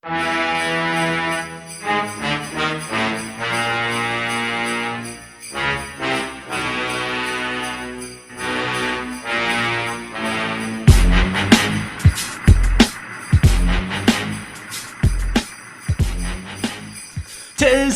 Tis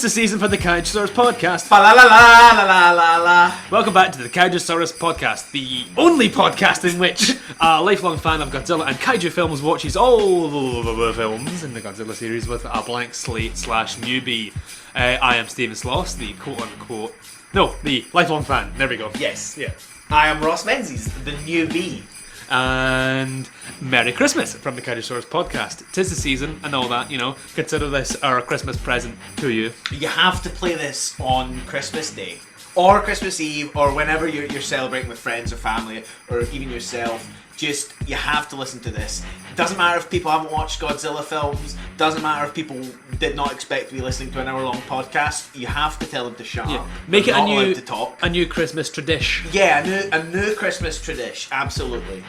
the season for the Kaijusaurus Podcast. La la la la la la la. Welcome back to the Kaijusaurus Podcast, the only podcast in which a lifelong fan of Godzilla and Kaiju films watches all the films in the Godzilla series with a blank slate / newbie. I am Steven Sloss, the quote-unquote... No, the lifelong fan. There we go. Yes. Yeah. I am Roz Menzies, the newbie. And Merry Christmas from the Kaijusaurus Podcast. 'Tis the season and all that, you know. Consider this our Christmas present to you. You have to play this on Christmas Day, or Christmas Eve, or whenever you're celebrating with friends or family, or even yourself. Just, you have to listen to this. Doesn't matter if people haven't watched Godzilla films. Doesn't matter if people did not expect to be listening to an hour-long podcast. You have to tell them to shut up. Make They're it not allowed to talk. a new Christmas tradition. Yeah, a new Christmas tradition. Absolutely.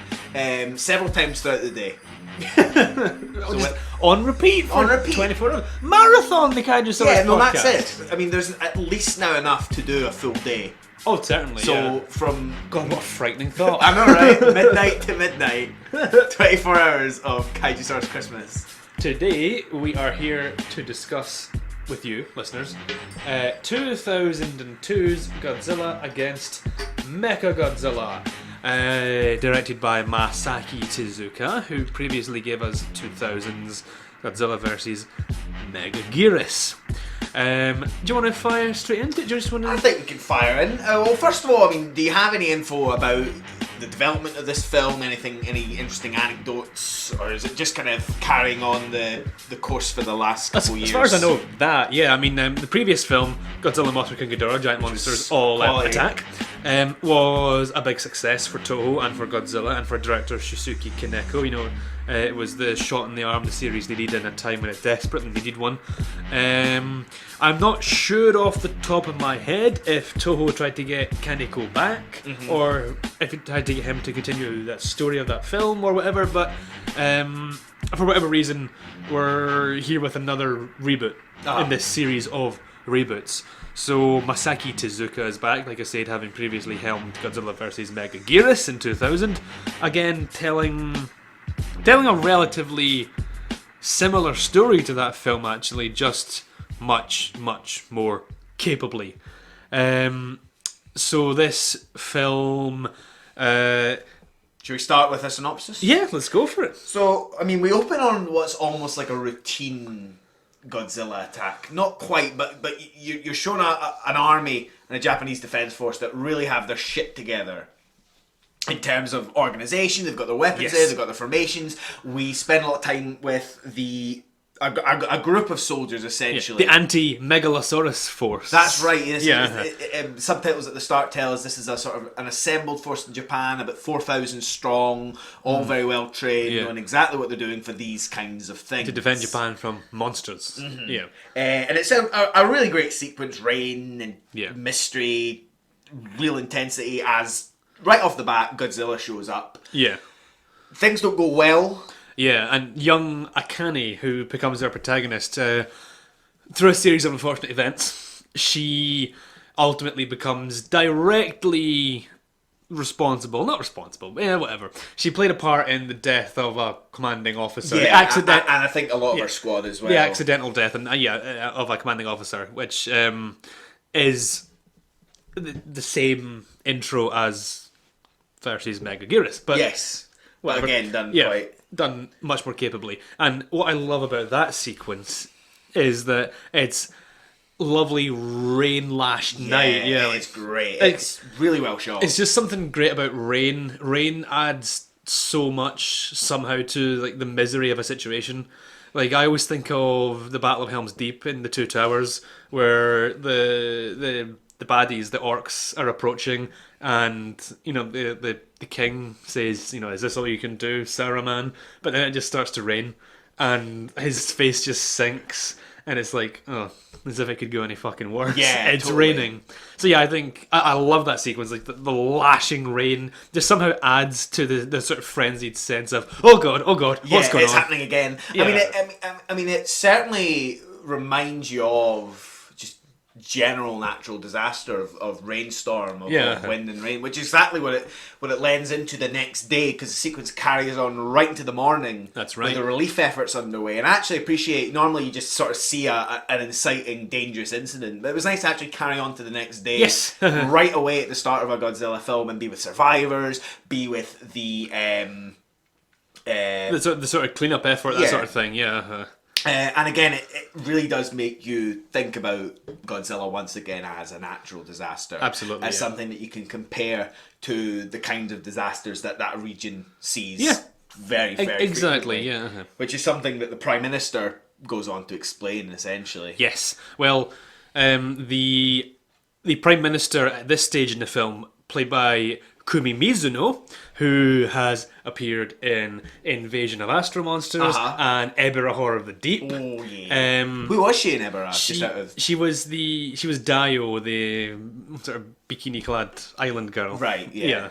Several times throughout the day. On repeat for 24 hours. Marathon the Kaijusaurus Podcast. Yeah, no, that's it. I mean, there's at least now enough to do a full day. Oh, certainly. So from God, what a frightening thought. I know, right? Midnight to midnight, 24 hours of Kaijusaurus Christmas. Today we are here to discuss with you, listeners, 2002's Godzilla Against Mechagodzilla, directed by Masaki Tezuka, who previously gave us 2000's Godzilla vs. Mechagodzilla. Do you want to fire straight into it? Do you just want to... I think we can fire in. Well, first of all, I mean, do you have any info about the development of this film? Any interesting anecdotes, or is it just kind of carrying on the course for the last couple years? As far as I know, that, yeah. I mean, the previous film, Godzilla Mothra King Ghidorah, Giant Monsters All Out Attack, was a big success for Toho and for Godzilla and for director Shusuke Kaneko. You know, it was the shot in the arm the series needed in a time when it desperately needed one. I'm not sure off the top of my head if Toho tried to get Kaneko back, or if it tried to get him to continue that story of that film or whatever, but for whatever reason, we're here with another reboot in this series of reboots. So Masaki Tezuka is back, like I said, having previously helmed Godzilla vs. Mechagodzilla in 2000, again telling a relatively similar story to that film, actually, just much more capably. So this film... Should we start with a synopsis? Yeah, let's go for it. So, I mean, we open on what's almost like a routine Godzilla attack. Not quite, but you're shown an army and a Japanese defense force that really have their shit together. In terms of organisation, they've got their weapons there, they've got their formations. We spend a lot of time with a group of soldiers, essentially. The anti-Megalosaurus force. That's right. Subtitles at the start tell us this is a sort of an assembled force in Japan, about 4,000 strong, all very well trained, knowing exactly what they're doing for these kinds of things. To defend Japan from monsters. Yeah. And it's a really great sequence, rain and mystery, real intensity as... Right off the bat, Godzilla shows up. Yeah. Things don't go well. Yeah, and young Akane, who becomes our protagonist, through a series of unfortunate events, she ultimately becomes directly responsible. Not responsible, but yeah, whatever. She played a part in the death of a commanding officer. Yeah, and I think a lot of her squad as well. The accidental death of a commanding officer, which is the same intro as versus Mechagodzilla, but whatever. Again, done much more capably. And what I love about that sequence is that it's lovely rain-lashed night. Yeah, it's great. It's really well shot. It's just something great about rain. Rain adds so much somehow to like the misery of a situation. Like, I always think of the Battle of Helm's Deep in the Two Towers, where the baddies, the orcs, are approaching, and you know the king says, you know, is this all you can do, Saruman? But then it just starts to rain, and his face just sinks, and it's like, oh, as if it could go any fucking worse. Yeah, it's totally. raining. So yeah, I think I love that sequence. Like the lashing rain just somehow adds to the sort of frenzied sense of oh god, what's going it's on? happening again. Yeah. I mean, it certainly reminds you of just general natural disaster of rainstorm, of wind and rain, which is exactly what it lends into the next day, because the sequence carries on right into the morning. That's right. With the relief efforts underway, and I actually appreciate. Normally, you just sort of see an inciting, dangerous incident, but it was nice to actually carry on to the next day. Yes. Right away at the start of a Godzilla film, and be with survivors, be with the sort of cleanup effort, that sort of thing. Yeah. And again, it really does make you think about Godzilla once again as a natural disaster. Absolutely. As something that you can compare to the kinds of disasters that region sees very exactly, frequently. Which is something that the Prime Minister goes on to explain, essentially. Yes. Well, the Prime Minister at this stage in the film, played by Kumi Mizuno, who has appeared in Invasion of Astro Monsters and Ebirah Horror of the Deep. Oh yeah. Who was she in Ebirah? She was Dio, the sort of bikini-clad island girl. Right. Yeah.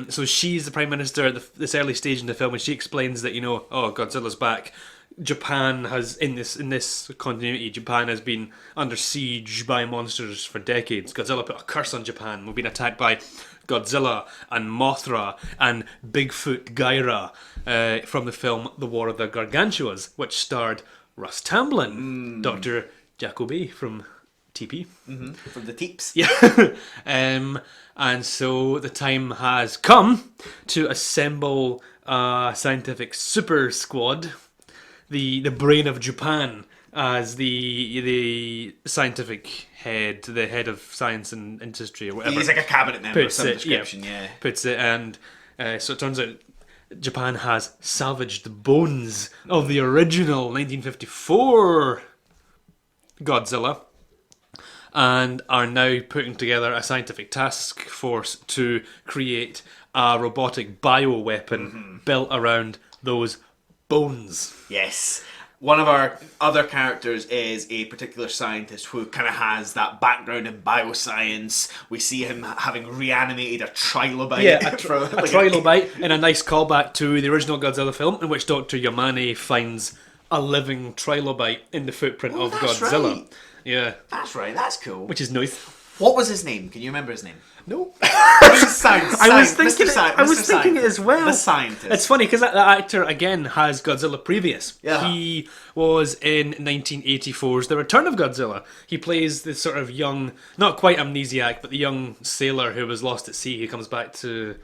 So she's the Prime Minister at this early stage in the film, and she explains that Godzilla's back. Japan has in this continuity. Japan has been under siege by monsters for decades. Godzilla put a curse on Japan. We've been attacked by Godzilla and Mothra and Bigfoot Gaira from the film The War of the Gargantuas, which starred Russ Tamblyn, Dr. Jacoby from TP. From the Teeps. Yeah. And so the time has come to assemble a scientific super squad, the brain of Japan, as the scientific head, the head of science and industry or whatever. He's like a cabinet member of some description, puts it, and so it turns out Japan has salvaged the bones of the original 1954 Godzilla and are now putting together a scientific task force to create a robotic bioweapon built around those bones. Yes. One of our other characters is a particular scientist who kind of has that background in bioscience. We see him having reanimated a trilobite. Yeah, a trilobite, in a nice callback to the original Godzilla film, in which Dr. Yamane finds a living trilobite in the footprint of Godzilla. Right. Yeah. That's right, that's cool. Which is nice. What was his name? Can you remember his name? No. I was thinking it as well. The scientist. It's funny because that actor again has Godzilla previous. Yeah. He was in 1984's The Return of Godzilla. He plays the sort of young, not quite amnesiac, but the young sailor who was lost at sea who comes back to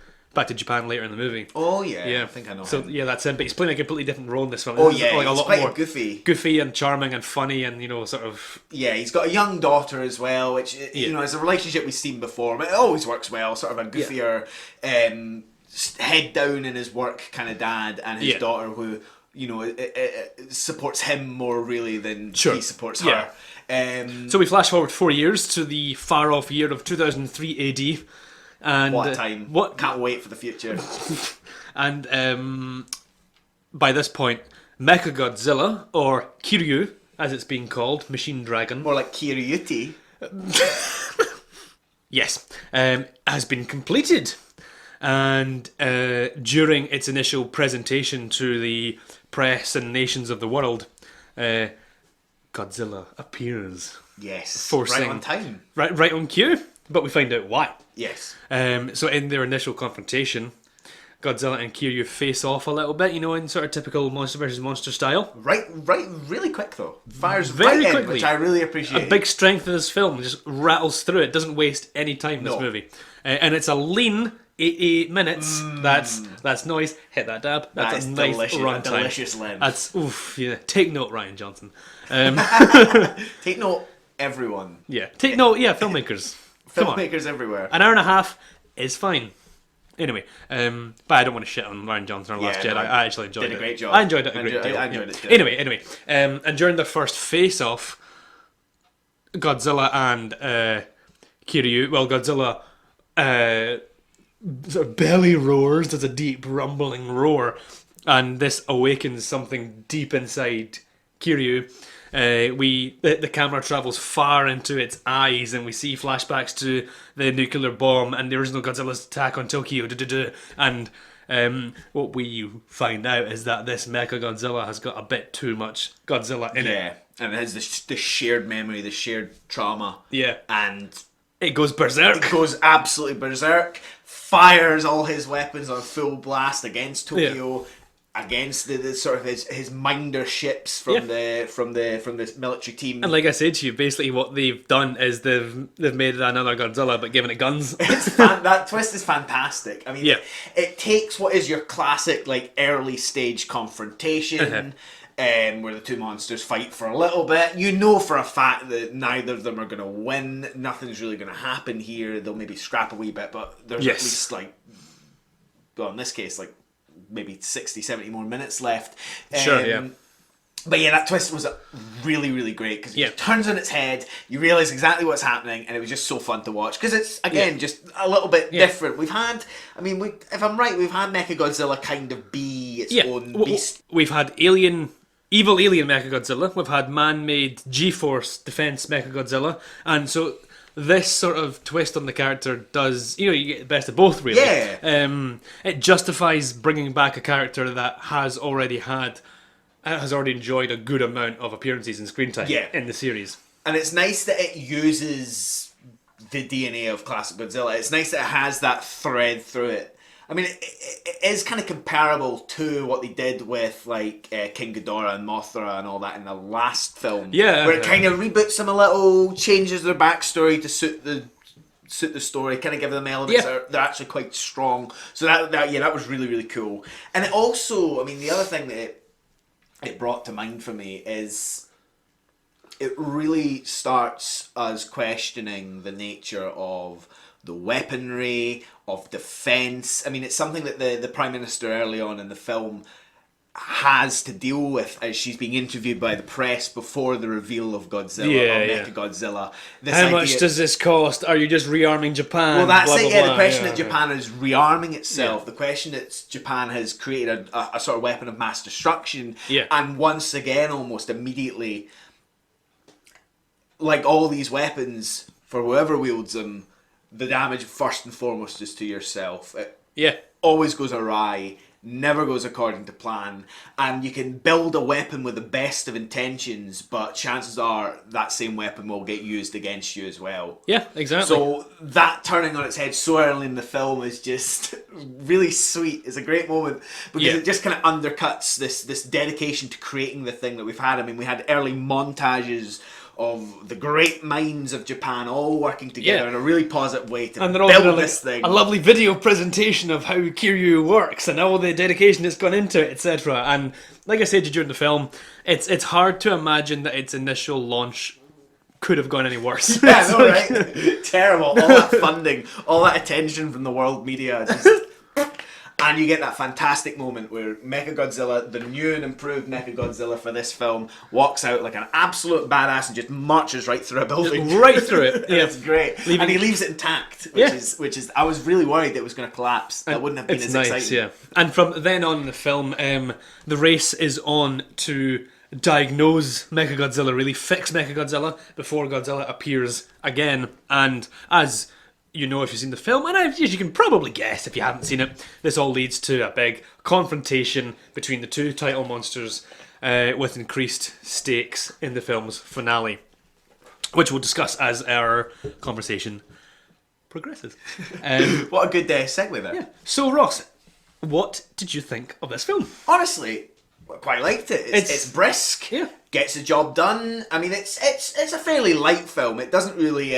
Japan later in the movie. Oh yeah, I think I know so, him. Yeah, that's him. But he's playing a completely different role in this film. Oh He's yeah, like a he's lot quite more goofy and charming and funny, and sort of. Yeah, he's got a young daughter as well, which is a relationship we've seen before, but it always works well. Sort of a goofier, head down in his work kind of dad, and his daughter who supports him more really than he supports her. So we flash forward 4 years to the far off year of 2003 AD. And what a time. Can't wait for the future. And by this point, Mechagodzilla, or Kiryu, as it's being called, Machine Dragon. More like Kiryuti. Yes, has been completed. And during its initial presentation to the press and nations of the world, Godzilla appears. Yes, right on time. Right on cue. But we find out why. Yes. So in their initial confrontation, Godzilla and Kiryu face off a little bit, in sort of typical monster versus monster style. Right, really quick though. Fires very right quickly, in, which I really appreciate. A big strength of this film, just rattles through it, doesn't waste any time. This movie, and it's a lean 88 minutes. That's noise. Hit that dab. That's a nice runtime. Delicious length. That's Take note, Ryan Johnson. Take note, everyone. Yeah. Take note. Yeah, filmmakers. Filmmakers everywhere. An hour and a half is fine. Anyway, but I don't want to shit on Ryan Johnson or Last Jedi. I actually enjoyed it. Did a great job. I enjoyed it a great deal. I enjoyed it too. Anyway, and during the first face-off, Godzilla and Kiryu, Godzilla sort of belly roars, does a deep rumbling roar, and this awakens something deep inside Kiryu. The camera travels far into its eyes, and we see flashbacks to the nuclear bomb and the original Godzilla's attack on Tokyo. And what we find out is that this Mechagodzilla has got a bit too much Godzilla in it. Yeah, and it has the shared memory, the shared trauma. Yeah. And it goes berserk. It goes absolutely berserk. Fires all his weapons on full blast against Tokyo, against the sort of his minder ships from the military team. And like I said to you, basically what they've done is they've made another Godzilla but given it guns. That twist is fantastic. I mean, it takes what is your classic like early stage confrontation. Where the two monsters fight for a little bit. You know for a fact that neither of them are going to win. Nothing's really going to happen here. They'll maybe scrap a wee bit, but there's at least like, well, in this case, like maybe 60, 70 more minutes left. Sure, yeah. But yeah, that twist was really, really great because it turns on its head. You realise exactly what's happening, and it was just so fun to watch because it's again just a little bit different. We've had, I mean, if I'm right, we've had Mechagodzilla kind of be its own beast. We've had evil alien Mechagodzilla. We've had man-made G-Force defense Mechagodzilla, and so this sort of twist on the character does, you get the best of both, really. Yeah. It justifies bringing back a character that has already enjoyed a good amount of appearances and screen time in the series. And it's nice that it uses the DNA of classic Godzilla. It's nice that it has that thread through it. I mean, it is kind of comparable to what they did with like King Ghidorah and Mothra and all that in the last film. Yeah. Where it kind of reboots them a little, changes their backstory to suit the story, kind of give them elements that are actually quite strong. So that was really, really cool. And it also, I mean, the other thing that it brought to mind for me is it really starts us questioning the nature of the weaponry, of defence. I mean, it's something that the Prime Minister early on in the film has to deal with as she's being interviewed by the press before the reveal of Godzilla or Mechagodzilla. How much does this cost? Are you just rearming Japan? Well, that's it. The question that Japan is rearming itself. The question that Japan has created a sort of weapon of mass destruction. And once again, almost immediately, like all these weapons, for whoever wields them, the damage first and foremost is to yourself. It always goes awry, never goes according to plan, and you can build a weapon with the best of intentions, but chances are that same weapon will get used against you as well. Yeah, exactly. So that turning on its head so early in the film is just really sweet. It's a great moment because it just kind of undercuts this dedication to creating the thing that we've had. I mean, we had early montages of the great minds of Japan all working together in a really positive way to build this thing. A lovely video presentation of how Kiryu works and all the dedication that's gone into it, etc. And like I said during the film, it's hard to imagine that its initial launch could have gone any worse. Yeah, I know, right? Terrible. All that funding, all that attention from the world media. And you get that fantastic moment where Mechagodzilla, the new and improved Mechagodzilla for this film, walks out like an absolute badass and just marches right through a building. Right through it. Yeah. It's great. And he leaves it intact, which is I was really worried it was going to collapse. That wouldn't have been as exciting. Yeah. And from then on in the film, the race is on to diagnose Mechagodzilla, really fix Mechagodzilla before Godzilla appears again. And as you know if you've seen the film, and as you can probably guess if you haven't seen it, this all leads to a big confrontation between the two title monsters with increased stakes in the film's finale, which we'll discuss as our conversation progresses. What a good segue there. Yeah. So Ross, what did you think of this film? Honestly, I quite liked it. It's brisk. Gets the job done. I mean, it's a fairly light film. It doesn't really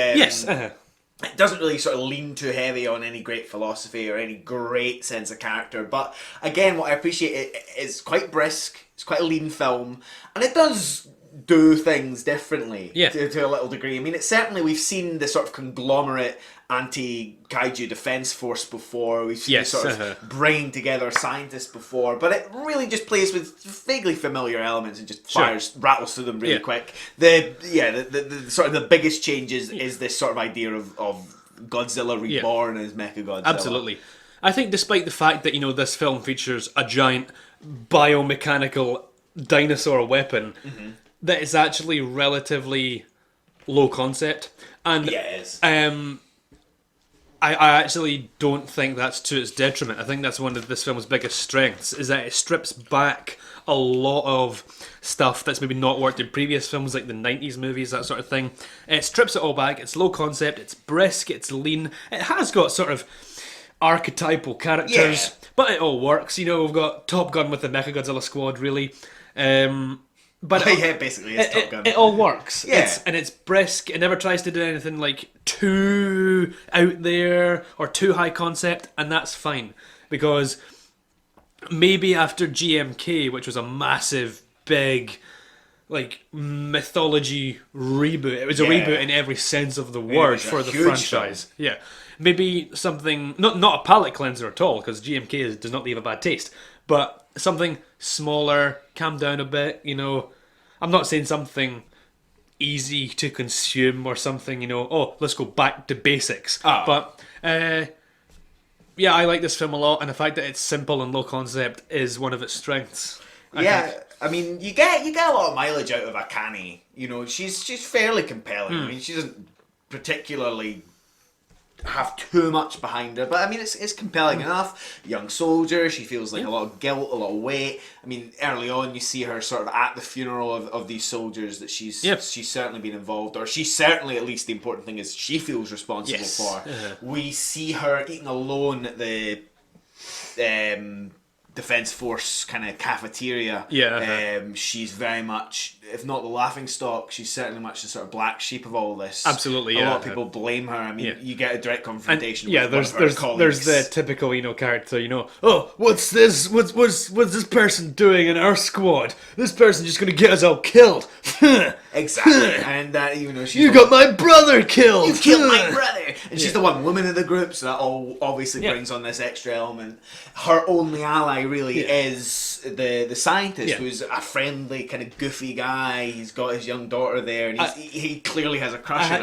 It doesn't really sort of lean too heavy on any great philosophy or any great sense of character. But again, what I appreciate is quite brisk. It's quite a lean film, and it does do things differently to a little degree. I mean, it's certainly, we've seen the sort of conglomerate anti-Kaiju defense force before. We've seen sort of bringing together scientists before, but it really just plays with vaguely familiar elements and just rattles through them really quick. The sort of the biggest changes is this sort of idea of Godzilla reborn as Mechagodzilla. Absolutely. I think despite the fact that, this film features a giant biomechanical dinosaur weapon that is actually relatively low concept. And Yeah, it is. I actually don't think that's to its detriment. I think that's one of this film's biggest strengths, is that it strips back a lot of stuff that's maybe not worked in previous films, like the 90s movies, that sort of thing. It strips it all back. It's low concept, it's brisk, it's lean. It has got sort of archetypal characters, but it all works. You know, we've got Top Gun with the Mechagodzilla squad, really. But yeah, basically, it's Top Gun. It all works. Yeah. It's brisk. It never tries to do anything like too out there or too high concept, and that's fine. Because maybe after GMK, which was a massive, big, like, mythology reboot, it was a reboot in every sense of the word for the franchise. Film. Yeah. Maybe something, not a palate cleanser at all, because GMK does not leave a bad taste, but something smaller, calm down a bit, you know. I'm not saying something easy to consume or something, you know, oh, let's go back to basics. But, yeah, I like this film a lot, and the fact that it's simple and low concept is one of its strengths. I mean, you get a lot of mileage out of Akane. You know, she's fairly compelling. I mean, she doesn't particularly have too much behind her, but I mean, it's compelling enough. Young soldier, she feels like a lot of guilt, a lot of weight. I mean, early on you see her sort of at the funeral of these soldiers that she's certainly been involved, or she's certainly, at least the important thing is, she feels responsible for. We see her eating alone at the Defense Force kind of cafeteria. She's very much, if not the laughing stock, she's certainly much the sort of black sheep of all this. Absolutely, a lot of people blame her. I mean, you get a direct confrontation. And, with there's the typical, you know, character. You know, oh, what's this? What's this person doing in our squad? This person's just gonna get us all killed. Exactly, and you know, you got my brother killed. You killed my brother, and she's the one woman in the group, so that all obviously brings on this extra element. Her only ally really is the scientist, who's a friendly kind of goofy guy. He's got his young daughter there, and he clearly has a crush on her.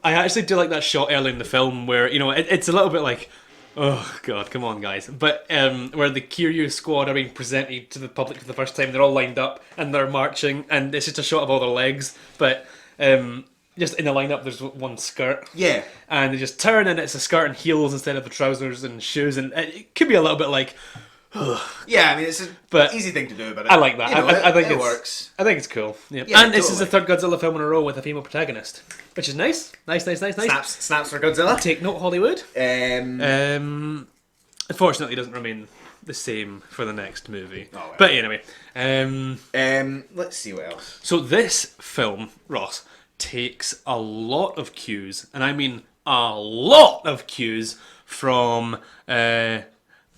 I actually do like that shot early in the film where, you know, it's a little bit like, oh god, come on guys, but where the Kiryu squad are being presented to the public for the first time. They're all lined up and they're marching, and it's just a shot of all their legs, but just in the lineup there's one skirt, and they just turn and it's a skirt and heels instead of the trousers and shoes, and it could be a little bit like, yeah, I mean, it's an easy thing to do, but I like that. I think it works. I think it's cool. Yeah, and totally. This is the third Godzilla film in a row with a female protagonist, which is nice. Nice. Snaps for Godzilla. Take note, Hollywood. Unfortunately, it doesn't remain the same for the next movie. Oh, well. But anyway, let's see what else. So this film, Ross, takes a lot of cues, and I mean a lot of cues from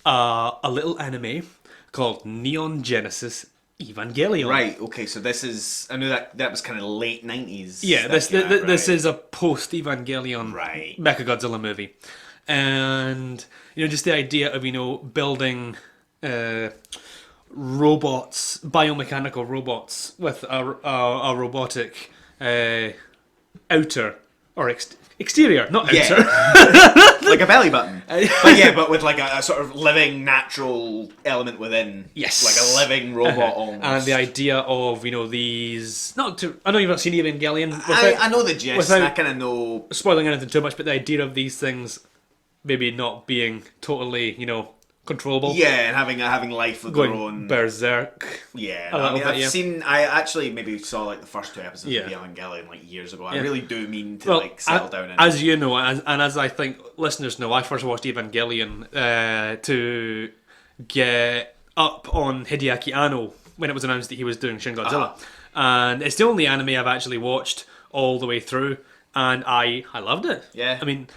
a little anime called Neon Genesis Evangelion. Right, okay, so this is, I knew that was kind of late 90s. Yeah, this is a post-Evangelion Mechagodzilla movie. And, you know, just the idea of, you know, building robots, biomechanical robots with a robotic outer, or exterior, not outer. Like a belly button. But with like a sort of living, natural element within. Yes. Like a living robot almost. And the idea of, you know, these... I know you've not seen Evangelion. I know the gist, I kind of know... Spoiling anything too much, but the idea of these things maybe not being totally, you know, controllable. Yeah, and having life of their own. Berserk. Yeah, I actually maybe saw like the first 2 episodes of Evangelion like years ago. I really do mean to settle down in as you know, and as I think listeners know, I first watched Evangelion to get up on Hideaki Anno when it was announced that he was doing Shin Godzilla. And it's the only anime I've actually watched all the way through, and I loved it. Yeah. I mean,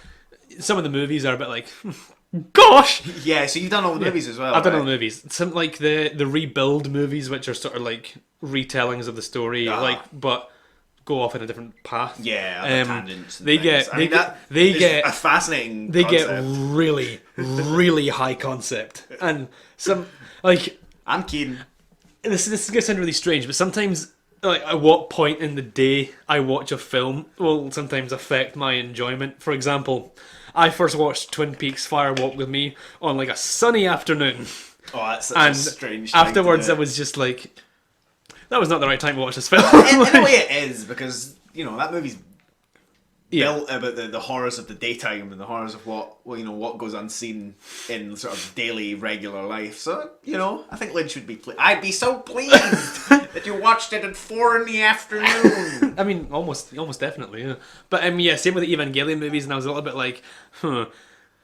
some of the movies are a bit like... Gosh! Yeah, so you've done all the movies as well. I've done all the movies. Some like the rebuild movies, which are sort of like retellings of the really, but go off in a different path. Yeah, tangents. They get a fascinating. They concept. get really, really high concept, and some like I'm keen. This is going to sound really strange, but sometimes. Like, at what point in the day I watch a film will sometimes affect my enjoyment. For example, I first watched Twin Peaks Fire Walk with Me on like a sunny afternoon. Oh, that's such a strange thing afterwards to do. I was just like, that was not the right time to watch this film. In a way it is, because, you know, that movie's built about the horrors of the daytime and the horrors of what goes unseen in sort of daily, regular life. So, you know, I think Lynch would be I'd be so pleased that you watched it at 4 PM. I mean, almost definitely, yeah. But, yeah, same with the Evangelion movies, and I was a little bit like,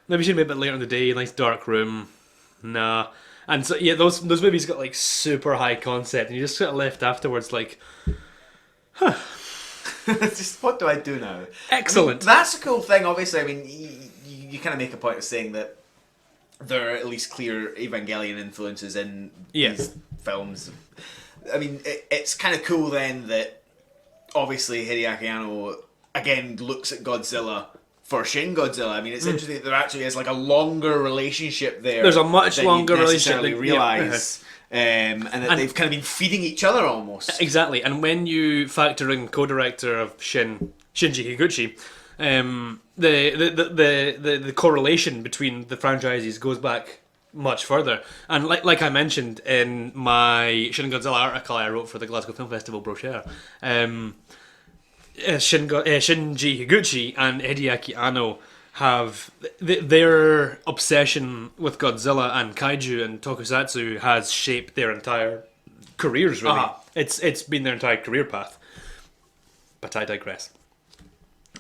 maybe should be a bit later in the day, nice dark room. Nah. And so, yeah, those movies got, like, super high concept, and you just sort of left afterwards like, Just, what do I do now? Excellent. I mean, that's a cool thing, obviously. I mean, you kind of make a point of saying that there are at least clear Evangelion influences in these films. I mean, it's kind of cool then that obviously Hideaki Anno again looks at Godzilla for Shin Godzilla. I mean, it's interesting that there actually is like a longer relationship there. There's a much longer relationship than you realise. And that they've kind of been feeding each other almost. Exactly, and when you factor in co-director of Shinji Higuchi, the correlation between the franchises goes back much further. And like I mentioned in my Shin Godzilla article I wrote for the Glasgow Film Festival brochure, Shinji Higuchi and Hideaki Anno have their obsession with Godzilla and Kaiju and Tokusatsu has shaped their entire careers, really. It's been their entire career path. But I digress.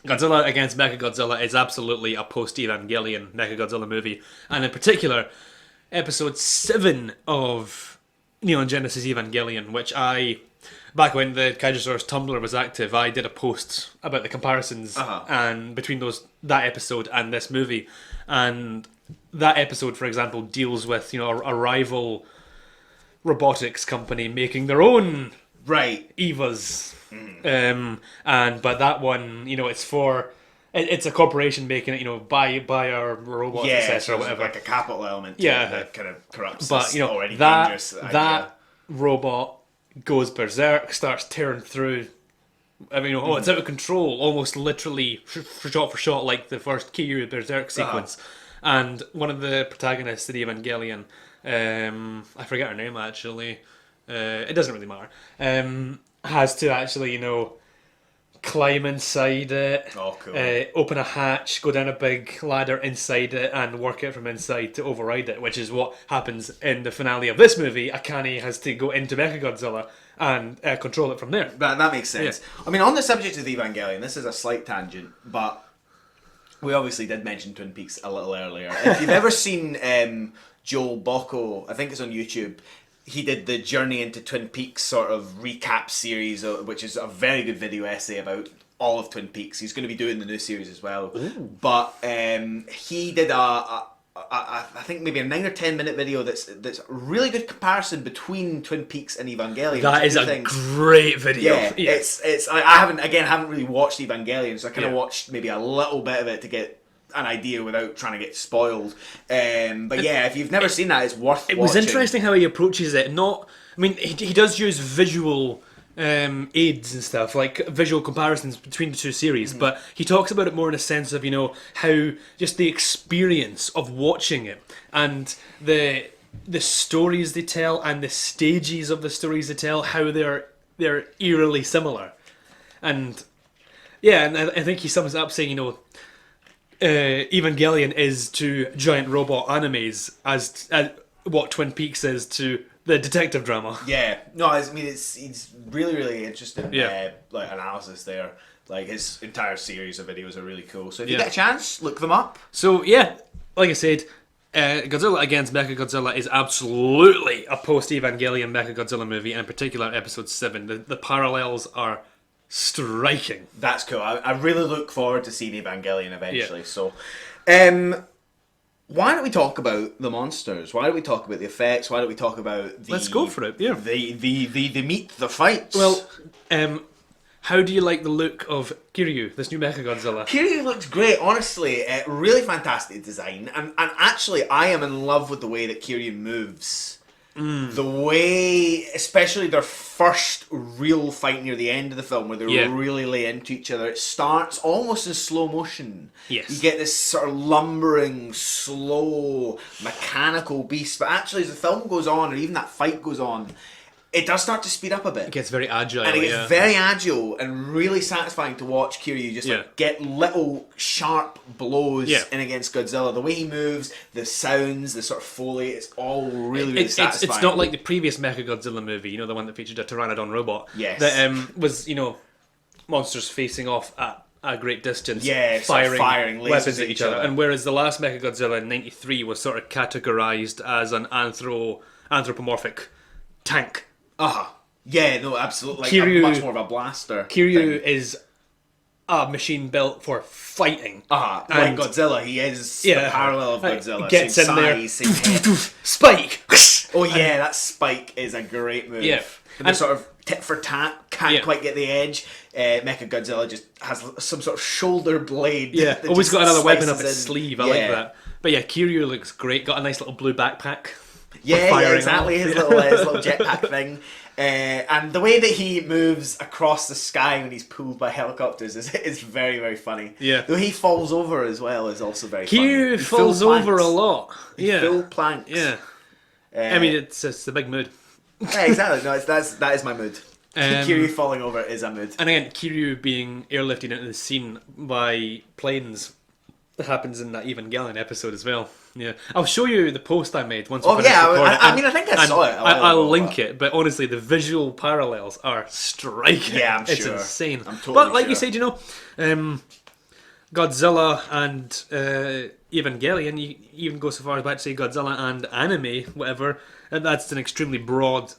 Godzilla Against Mechagodzilla is absolutely a post-Evangelion Mechagodzilla movie, and in particular, episode 7 of Neon Genesis Evangelion, which back when the Kaijusaurus Tumblr was active, I did a post about the comparisons and between that episode and this movie. And that episode, for example, deals with a rival robotics company making their own Evas. But that one, it's a corporation making it, buy our robot successor or whatever. Like a capital element that kind of corrupts this already dangerous idea. That robot goes berserk, starts tearing through. I mean, it's out of control, almost literally shot for shot, like the first Kyu berserk sequence. And one of the protagonists of the Evangelion, I forget her name actually. It doesn't really matter. Has to actually, climb inside it, open a hatch, go down a big ladder inside it, and work it from inside to override it, which is what happens in the finale of this movie. Akane has to go into Mechagodzilla and control it from there. That makes sense. Yeah. I mean, on the subject of the Evangelion, this is a slight tangent, but we obviously did mention Twin Peaks a little earlier. If you've ever seen Joel Bocco, I think it's on YouTube, he did the Journey into Twin Peaks sort of recap series, which is a very good video essay about all of Twin Peaks. He's going to be doing the new series as well. Ooh. But he did I think maybe a 9 or 10 minute video that's a really good comparison between Twin Peaks and Evangelion. That is a great video. Yeah, it's I haven't really watched Evangelion, so I kind of watched maybe a little bit of it to get an idea without trying to get spoiled. But yeah, if you've never seen that, it's worth watching. It was interesting how he approaches it. He does use visual aids and stuff, like visual comparisons between the two series, but he talks about it more in a sense of, how just the experience of watching it and the stories they tell and the stages of the stories they tell, how they're eerily similar. And yeah, and I think he sums it up saying, Evangelion is to giant robot animes as what Twin Peaks is to the detective drama. Yeah, no, I mean it's really, really interesting. Analysis there. Like his entire series of videos are really cool. So if you get a chance, look them up. So yeah, like I said, Godzilla Against Mechagodzilla is absolutely a post-Evangelion Mechagodzilla movie, and in particular Episode 7. The parallels are striking. That's cool. I really look forward to seeing Evangelion eventually. Yeah. So, why don't we talk about the monsters? Why don't we talk about the effects? Why don't we talk about the... Let's go for it, yeah. The meat, the fights. Well, how do you like the look of Kiryu, this new Mechagodzilla? Kiryu looks great, honestly. Really fantastic design. And actually, I am in love with the way that Kiryu moves. The way, especially their first real fight near the end of the film, where they really lay into each other, it starts almost in slow motion. Yes. You get this sort of lumbering, slow, mechanical beast, but actually as the film goes on, or even that fight goes on, it does start to speed up a bit. It gets very agile. And it gets very agile and really satisfying to watch Kiryu just like get little sharp blows in against Godzilla. The way he moves, the sounds, the sort of Foley, it's all really satisfying. It's not like the previous Mechagodzilla movie, the one that featured a Pteranodon robot. Yes. That was, monsters facing off at a great distance, firing weapons at each other. And whereas the last Mechagodzilla in '93 was sort of categorized as an anthropomorphic tank. Yeah, no, absolutely. Like Kiryu, much more of a blaster. Kiryu is a machine built for fighting. Like Godzilla, he is the parallel of Godzilla. Gets same in size, there, same spike. Oh yeah, that spike is a great move. Yeah. And they're sort of tit for tat, can't quite get the edge. Mechagodzilla just has some sort of shoulder blade. Yeah, always got another weapon up its in. sleeve. I like that. But yeah, Kiryu looks great. Got a nice little blue backpack. Yeah, exactly. His little jetpack thing. And the way that he moves across the sky when he's pulled by helicopters is very, very funny. Yeah. Though he falls over as well is also very funny. He falls over a lot. Yeah. Full planks. Yeah. I mean, it's the big mood. Yeah, exactly. No, that is my mood. Kiryu falling over is a mood. And again, Kiryu being airlifted into the scene by planes happens in that Evangelion episode as well. Yeah, I'll show you the post I made once we finish recording. I think I saw it. I'll link it, but honestly, the visual parallels are striking. Yeah, I'm sure. It's insane. I'm totally but like sure. you said, Godzilla and Evangelion, you even go so far as back to say Godzilla and anime, whatever. And that's an extremely broad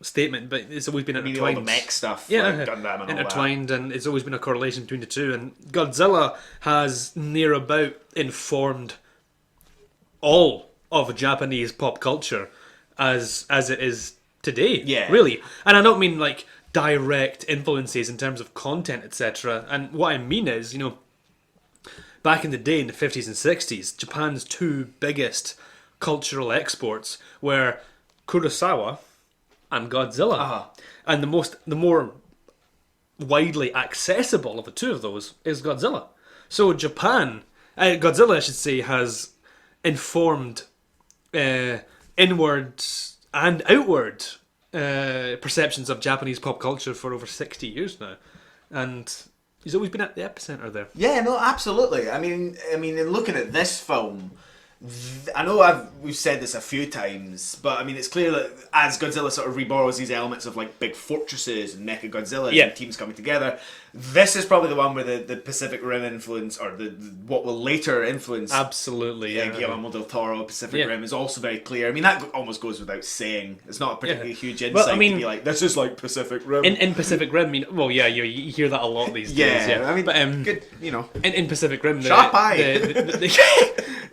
statement, but it's always been intertwined. All the mech stuff, like Gundam and intertwined, and it's always been a correlation between the two. And Godzilla has near about informed all of Japanese pop culture as it is today. Yeah, really. And I don't mean like direct influences in terms of content, etc. And what I mean is, back in the day in the 50s and 60s, Japan's two biggest cultural exports were Kurosawa and Godzilla. And the more widely accessible of the two of those is Godzilla. So Japan, Godzilla I should say, has informed inward and outward perceptions of Japanese pop culture for over 60 years now. And he's always been at the epicenter there. Yeah, no, absolutely. I mean, in looking at this film, I know we've said this a few times, but I mean, it's clear that as Godzilla sort of reborrows these elements of like big fortresses and Mechagodzilla and teams coming together, this is probably the one where the Pacific Rim influence, or the what will later influence absolutely Guillermo del Toro, Pacific Rim is also very clear. I mean, that almost goes without saying. It's not a particularly huge insight to be like, this is like Pacific Rim. In Pacific Rim, you hear that a lot these days. Yeah, I mean, but good, in Pacific Rim, sharp eye.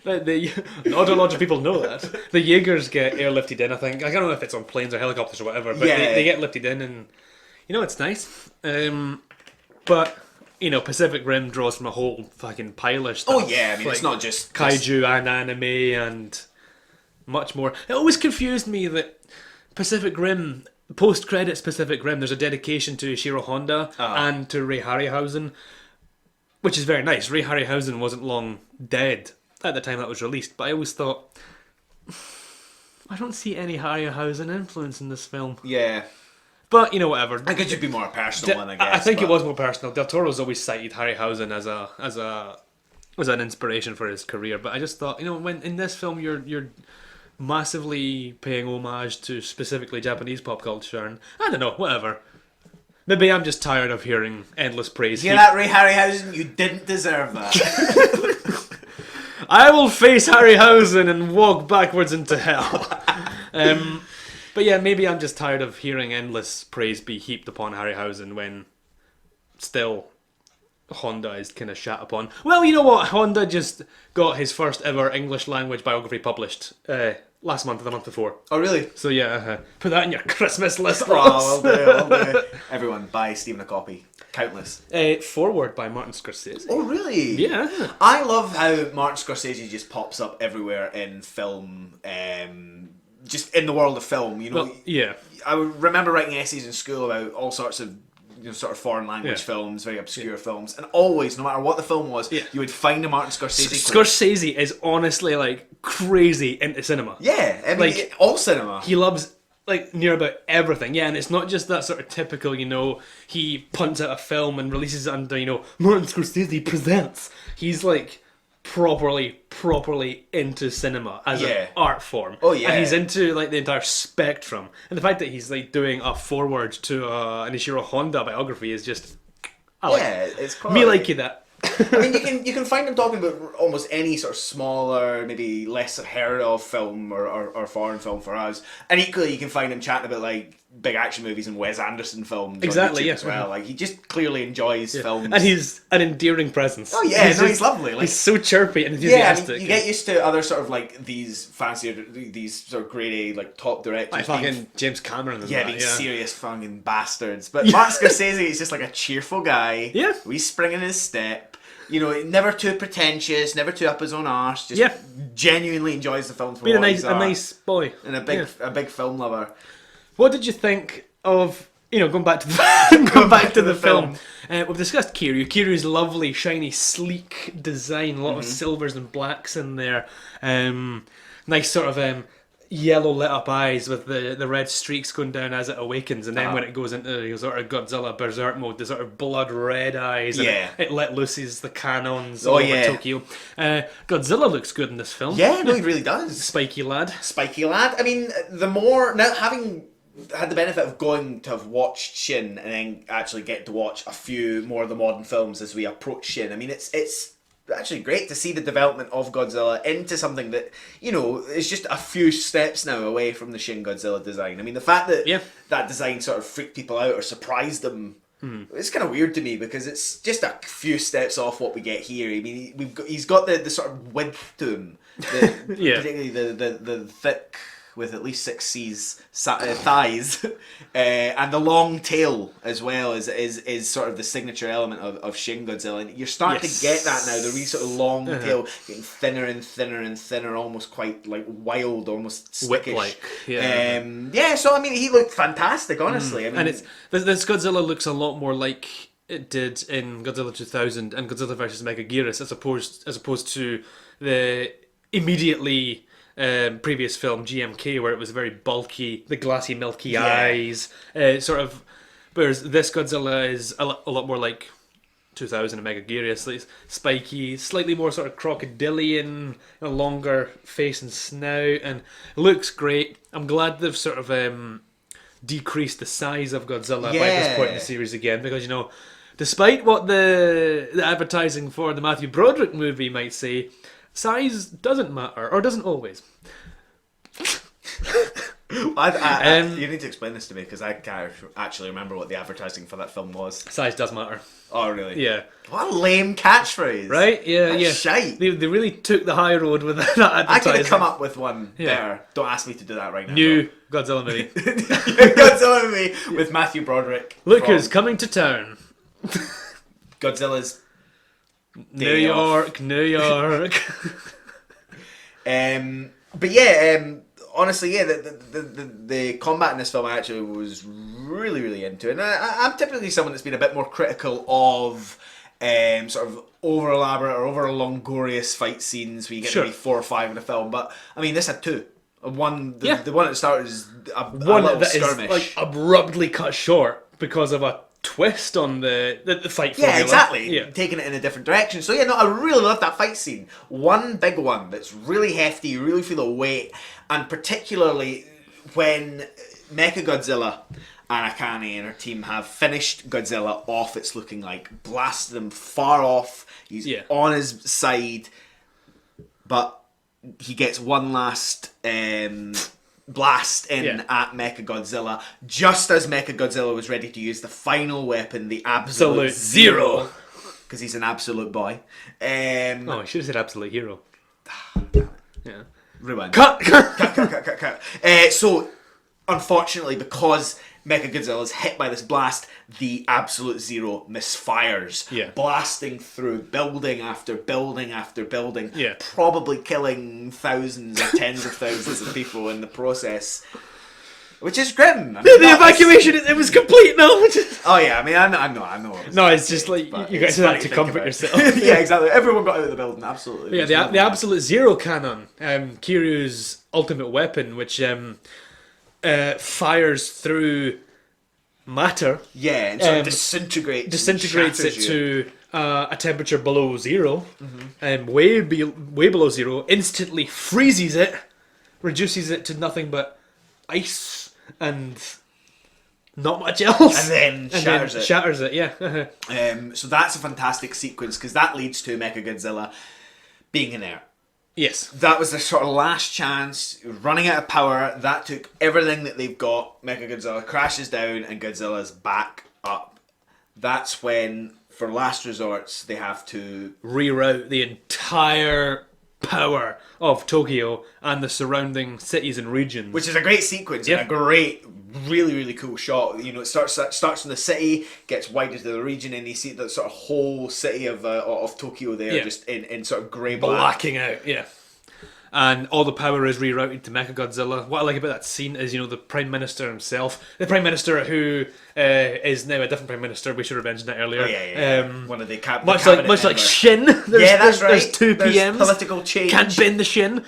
Not a lot of people know that. The Jaegers get airlifted in, I think. I don't know if it's on planes or helicopters or whatever, but they get lifted in, and it's nice. But Pacific Rim draws from a whole fucking pile of stuff. Oh yeah, I mean, it's not just kaiju and anime and much more. It always confused me that Pacific Rim, post-credits Pacific Rim, there's a dedication to Ishiro Honda and to Ray Harryhausen, which is very nice. Ray Harryhausen wasn't long dead at the time that was released, but I always thought, I don't see any Harryhausen influence in this film. Yeah. But, whatever. I guess it should be more a personal one, I guess. I think it was more personal. Del Toro's always cited Harryhausen as an inspiration for his career, but I just thought, when in this film you're massively paying homage to specifically Japanese pop culture, and I don't know, whatever. Maybe I'm just tired of hearing endless praise. Yeah, that Ray Harryhausen, you didn't deserve that. I will face Harryhausen and walk backwards into hell. But yeah, maybe I'm just tired of hearing endless praise be heaped upon Harryhausen when still Honda is kind of shat upon. Well, you know what? Honda just got his first ever English language biography published last month or the month before. Oh, really? So yeah, put that in your Christmas list. I'll do. Everyone, buy Stephen a copy. Countless. Forward by Martin Scorsese. Oh, really? Yeah. I love how Martin Scorsese just pops up everywhere in film, just in the world of film, Well, yeah. I remember writing essays in school about all sorts of sort of foreign language films, very obscure films, and always, no matter what the film was, you would find a Martin Scorsese quote. Scorsese is honestly like crazy into cinema. Yeah, I mean, all cinema. He loves like near about everything. Yeah, and it's not just that sort of typical, he punts out a film and releases it under, Martin Scorsese presents. He's like properly into cinema as an art form. Oh yeah. And he's into like the entire spectrum. And the fact that he's like doing a foreword to an Ishiro Honda biography is just it's quality. Me like you that. I mean, you can find him talking about almost any sort of smaller, maybe less heard of film or foreign film for us, and equally you can find him chatting about like big action movies and Wes Anderson films. Exactly, yes. As well, like he just clearly enjoys films, and he's an endearing presence. Oh yeah, he's lovely. Like, he's so chirpy and enthusiastic. Yeah, I mean, you get used to other sort of like these fancier, these sort of grade A like top directors, like fucking James Cameron. And being serious fucking bastards. But Martin Scorsese is just like a cheerful guy. Yeah, we spring in his step. Never too pretentious, never too up his own arse. Just genuinely enjoys the film for being a nice boy and a big film lover. What did you think of going back to the film? We've discussed Kiryu. Kiryu's lovely, shiny, sleek design. A lot of silvers and blacks in there. Nice sort of yellow lit up eyes with the red streaks going down as it awakens, and then when it goes into sort of Godzilla berserk mode, the sort of blood red eyes, and it let looses the cannons all over Tokyo. Godzilla looks good in this film. Yeah, no, he really does. Spiky lad. I mean, the more now having had the benefit of going to have watched Shin and then actually get to watch a few more of the modern films as we approach Shin. I mean, it's actually great to see the development of Godzilla into something that, is just a few steps now away from the Shin Godzilla design. I mean, the fact that that design sort of freaked people out or surprised them, it's kind of weird to me because it's just a few steps off what we get here. I mean, he's got the sort of width to him, particularly the thick, with at least 6 C's thighs, and the long tail as well is sort of the signature element of Shin Godzilla, and you're starting to get that now. The really sort of long tail getting thinner and thinner and thinner, almost quite like wild, almost slickish. Whip-like. So I mean, he looked fantastic, honestly. I mean, and this Godzilla looks a lot more like it did in Godzilla 2000 and Godzilla vs Mechagodzilla, as opposed to the immediately previous film GMK, where it was very bulky, the glassy milky eyes, sort of, whereas this Godzilla is a lot more like 2000 and Megaguirus, spiky, slightly more sort of crocodilian, longer face and snout, and looks great. I'm glad they've sort of decreased the size of Godzilla by this point in the series again, because despite what the advertising for the Matthew Broderick movie might say, size doesn't matter, or doesn't always. You need to explain this to me, because I can't actually remember what the advertising for that film was. Size does matter. Oh, really? Yeah. What a lame catchprise. Right? Yeah, That's shite. They really took the high road with that advertising. I could have come up with one there. Don't ask me to do that right now. New Godzilla movie. Godzilla movie with Matthew Broderick. Look who's coming to town. Godzilla's New York. But yeah, honestly, the combat in this film I actually was really, really into, and I'm typically someone that's been a bit more critical of sort of over elaborate or over longanious fight scenes where you get maybe 4 or 5 in a film. But I mean, this had 2. The one at the start is a little skirmish, is like abruptly cut short because of a twist on the fight formula. Yeah, exactly. Taking it in a different direction. So I really love that fight scene. One big one that's really hefty, you really feel the weight, and particularly when Mechagodzilla and Akane and her team have finished Godzilla off, it's looking like, blasted him far off, he's on his side, but he gets one last blast in at Mechagodzilla, just as Mechagodzilla was ready to use the final weapon, the Absolute Zero, because he's an absolute boy. I should have said Absolute Hero. Yeah. Rewind. Cut. So, unfortunately, because Mechagodzilla is hit by this blast, the Absolute Zero misfires, blasting through building after building after building, probably killing thousands or tens of thousands of people in the process, which is grim. I mean, the evacuation, it was complete now. Oh yeah, I mean, I know. No, it's just like you guys have to comfort yourself. Yeah, exactly. Everyone got out of the building, absolutely. Yeah, the Absolute Zero canon, Kiryu's ultimate weapon, which fires through matter. Yeah, and sort of disintegrates it you. to a temperature below zero, way below zero, instantly freezes it, reduces it to nothing but ice and not much else, and then shatters it. Yeah. So that's a fantastic sequence because that leads to Mechagodzilla being inert. Yes. That was their sort of last chance, running out of power. That took everything that they've got. Mechagodzilla crashes down and Godzilla's back up. That's when, for last resorts, they have to reroute the entire power of Tokyo and the surrounding cities and regions. Which is a great sequence and a great, really, really cool shot. You know, it starts in the city, gets wider to the region, and you see the sort of whole city of Tokyo there, just in sort of grey black. Blacking out, and all the power is rerouted to Mechagodzilla. What I like about that scene is, you know, the Prime Minister himself, the Prime Minister who is now a different Prime Minister. We should have mentioned that earlier. One of the much like Shin. That's right. There's two PMs. There's political change. Can't bend the Shin.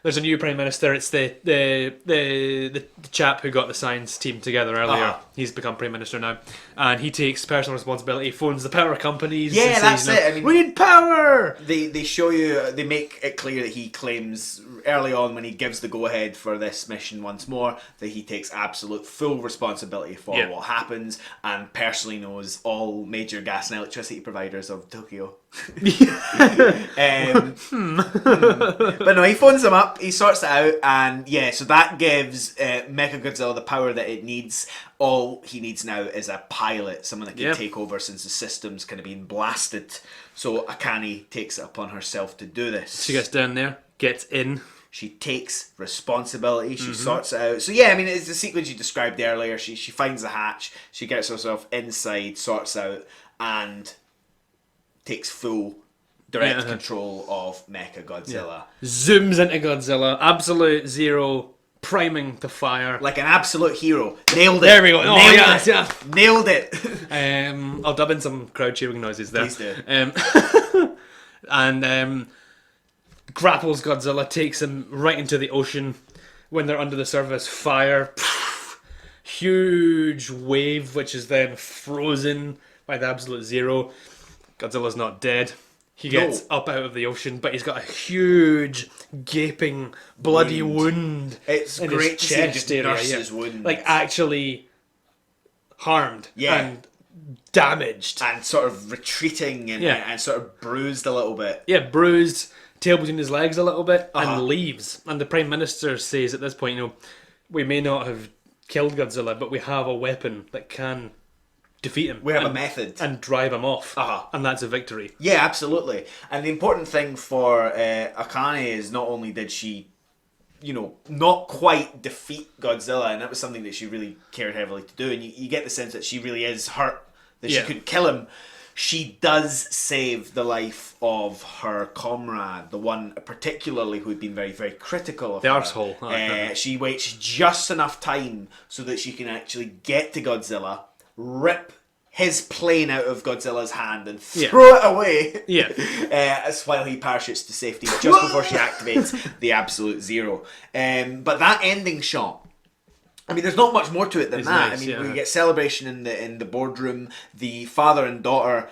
There's a new Prime Minister. It's the chap who got the science team together earlier. He's become Prime Minister now, and he takes personal responsibility. Phones the power companies. Yeah, that's it. I mean, we need power. They show you. They make it clear that he claims early on when he gives the go ahead for this mission once more that he takes absolute full responsibility for what happens and personally knows all major gas and electricity providers of Tokyo. But no, he phones them up, he sorts it out, and so that gives Mechagodzilla the power that it needs. All he needs now is a pilot, someone that can take over since the system's kind of been blasted. So Akane takes it upon herself to do this. She gets down there, gets in. She takes responsibility. She sorts it out. So I mean, it's the sequence you described earlier. She finds the hatch. She gets herself inside, sorts out, and takes full direct control of Mechagodzilla. Zooms into Godzilla. Absolute zero. Priming to fire. Like an absolute hero. Nailed it. There we go. Nailed it. I'll dub in some crowd cheering noises there. Please do. And grapples Godzilla, takes him right into the ocean. When they're under the surface, fire. Huge wave, which is then frozen by the absolute zero. Godzilla's not dead. He gets up out of the ocean, but he's got a huge, gaping, bloody wound. It's in great his to chest see him area. nurse his wound. Like, actually harmed and damaged. And sort of retreating and sort of bruised a little bit. Yeah, bruised, tail between his legs a little bit, and leaves. And the Prime Minister says at this point, you know, we may not have killed Godzilla, but we have a weapon that can defeat him. We have a method. And drive him off. And that's a victory. Yeah, absolutely. And the important thing for Akane is not only did she, you know, not quite defeat Godzilla, and that was something that she really cared heavily to do, and you get the sense that she really is hurt, that she couldn't kill him. She does save the life of her comrade, the one particularly who'd been very, very critical of her. The arsehole. She waits just enough time so that she can actually get to Godzilla, rip his plane out of Godzilla's hand and throw it away. While he parachutes to safety just before she activates the absolute zero. But that ending shot, I mean, there's not much more to it than that. Nice, I mean, we get celebration in the boardroom. The father and daughter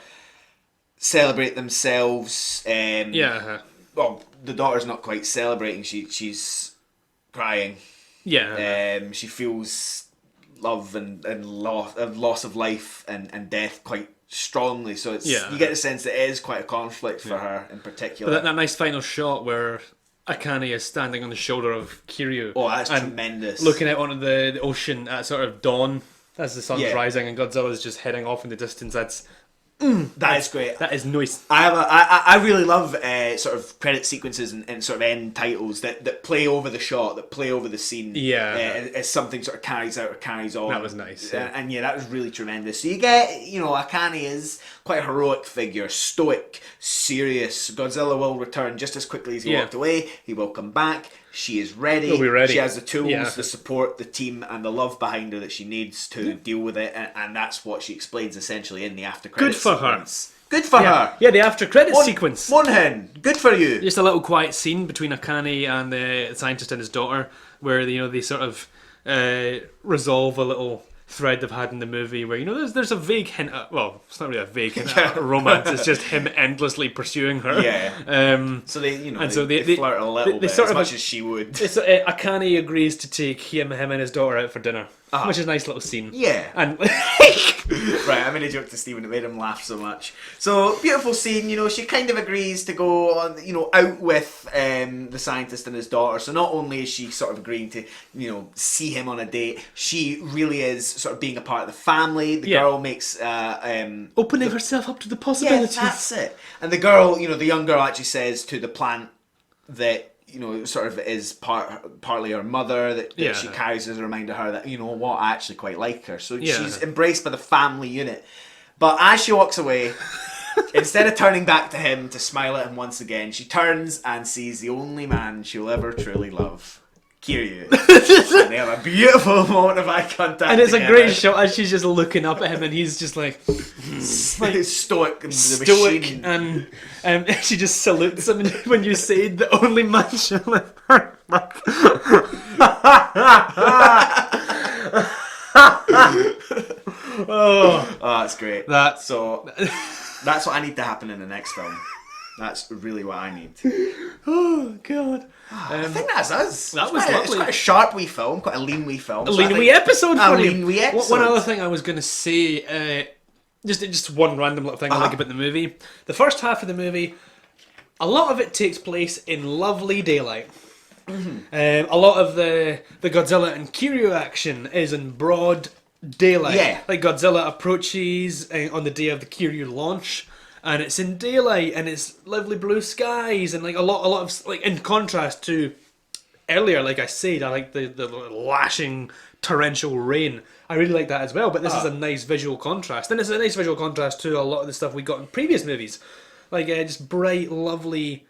celebrate themselves. Well, the daughter's not quite celebrating. She's crying. She feels love and loss of life and death quite strongly. So it's you get the sense that it is quite a conflict for her in particular. But that nice final shot where Akane is standing on the shoulder of Kiryu. Oh, that's tremendous. Looking out onto the ocean at sort of dawn as the sun's rising and Godzilla's just heading off in the distance. That is great. That is nice. I really love sort of credit sequences and sort of end titles that play over the shot, that play over the scene. As something sort of carries out or carries on. That was nice. And that was really tremendous. So you get, you know, Akane is quite a heroic figure, stoic, serious. Godzilla will return just as quickly as he walked away. He will come back. She is ready. We'll be ready. She has the tools, Yeah. the support, the team, and the love behind her that she needs to deal with it. And that's what she explains essentially in the after credits Good for sequence. Good for her. Yeah, the after credits sequence. One hen. Good for you. Just a little quiet scene between Akane and the scientist and his daughter, where they sort of resolve a little thread they've had in the movie, where there's a vague hint at, well, it's not really a vague hint at romance, it's just him endlessly pursuing her. So they flirt a little bit, they sort as of much as she would. Akane agrees to take him and his daughter out for dinner, which is a nice little scene. Yeah. And right, I made a joke to Steven that made him laugh so much. So, beautiful scene, she kind of agrees to go on, out with the scientist and his daughter. So not only is she sort of agreeing to, see him on a date, she really is sort of being a part of the family. The girl makes... opening herself up to the possibilities. Yeah, that's it. And the girl, the young girl actually says to the plant that, sort of is partly her mother, that she carries as a reminder to her that, what, I actually quite like her. So she's embraced by the family unit. But as she walks away, instead of turning back to him to smile at him once again, she turns and sees the only man she'll ever truly love. Kiryu. And they have a beautiful moment of eye contact. And it's together. a great shot as she's just looking up at him and he's just like stoic and the stoic, machine. and she just salutes him when you say the only man she'll ever love. Oh, that's great. That's what I need to happen in the next film. That's really what I need. Oh God! I think that's us. That was lovely. It's quite a sharp wee film, quite a lean wee film. A lean wee episode for you. Lean wee episode. One other thing I was going to say, just one random little thing I like about the movie. The first half of the movie, a lot of it takes place in lovely daylight. A lot of the Godzilla and Kiryu action is in broad daylight. Yeah. Like Godzilla approaches on the day of the Kiryu launch. And it's in daylight, and it's lovely blue skies, and like a lot of like in contrast to earlier, like I said, I like the lashing torrential rain. I really like that as well. But this is a nice visual contrast, and it's a nice visual contrast to a lot of the stuff we got in previous movies, like just bright, lovely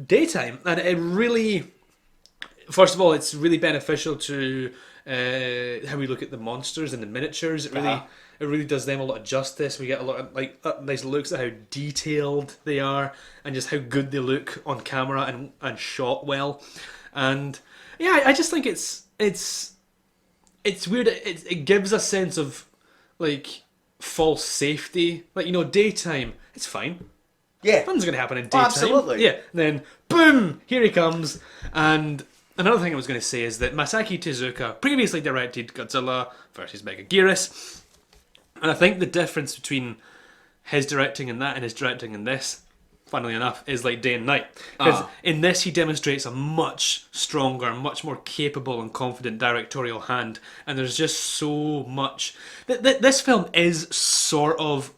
daytime, and it really, first of all, it's really beneficial to how we look at the monsters and the miniatures. It really does them a lot of justice. We get a lot of nice looks at how detailed they are and just how good they look on camera and shot well. And yeah, I just think it's weird. It gives a sense of like false safety. Like, daytime, it's fine. Yeah. Nothing's going to happen in daytime. Absolutely. Yeah. Then boom, here he comes. And another thing I was going to say is that Masaki Tezuka previously directed Godzilla vs. Mechagodzilla. And I think the difference between his directing in that and his directing in this, funnily enough, is like day and night. Because in this he demonstrates a much stronger, much more capable and confident directorial hand. And there's just so much... This film is sort of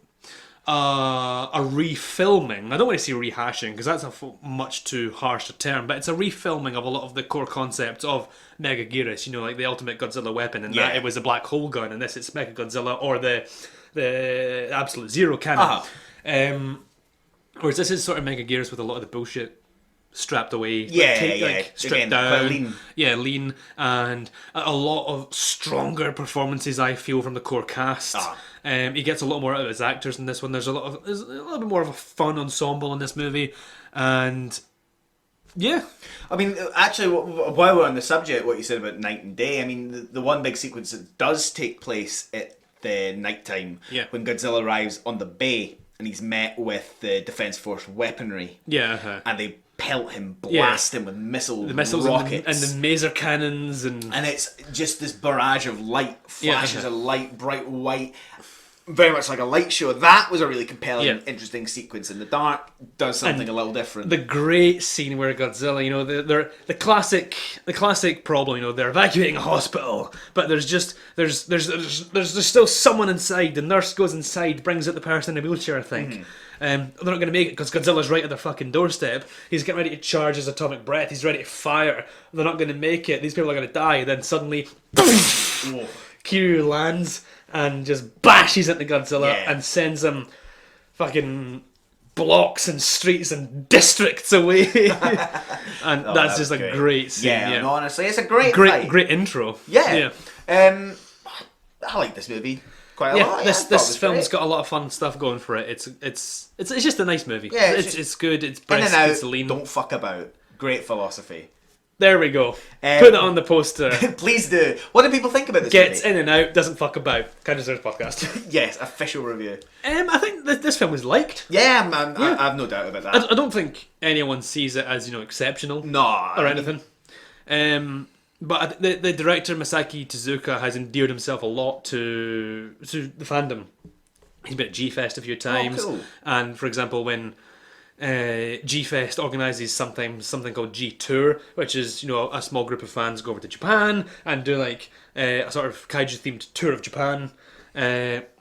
a refilming. I don't want to say rehashing, because that's a much too harsh a term, but it's a refilming of a lot of the core concepts of Megaguirus, like the ultimate Godzilla weapon, and that it was a black hole gun, and this it's Mechagodzilla, or the Absolute Zero canon. Whereas this is sort of Megaguirus with a lot of the bullshit strapped away, stripped Again, down, lean. lean, and a lot of stronger performances I feel from the core cast. He gets a lot more out of his actors in this one. There's a little bit more of a fun ensemble in this movie, and yeah. I mean, actually, while we're on the subject, what you said about night and day, I mean, the one big sequence that does take place at the nighttime, when Godzilla arrives on the bay and he's met with the Defense Force weaponry, and they pelt him, blast him with missiles, rockets, and the maser cannons, and it's just this barrage of light, flashes of light, bright white, very much like a light show. That was a really compelling, interesting sequence in the dark. Does something a little different. The great scene where Godzilla, they're the classic problem. They're evacuating a hospital, but there's still someone inside. The nurse goes inside, brings out the person in a wheelchair, I think. They're not going to make it because Godzilla's right at their fucking doorstep. He's getting ready to charge his atomic breath. He's ready to fire. They're not going to make it. These people are going to die. Then suddenly, Kiryu lands and just bashes into Godzilla and sends him fucking blocks and streets and districts away, and that's just a great scene. Yeah, no, honestly, it's a great intro. Yeah. I like this movie quite a lot. This film's got a lot of fun stuff going for it. It's just a nice movie. Yeah, it's good. It's brisk. In and out, it's lean. Don't fuck about. Great philosophy. There we go. Put it on the poster. Please do. What do people think about this Gets movie? in and out, doesn't fuck about. Kaijusaurus Podcast. Yes, official review. I think this film was liked. Yeah, I have no doubt about that. I don't think anyone sees it as exceptional. No. Or anything. But the director Masaki Tezuka has endeared himself a lot to the fandom. He's been at G-Fest a few times. Oh, cool. And for example, when G-Fest organises something called G-Tour, which is a small group of fans go over to Japan and do like a sort of kaiju themed tour of Japan.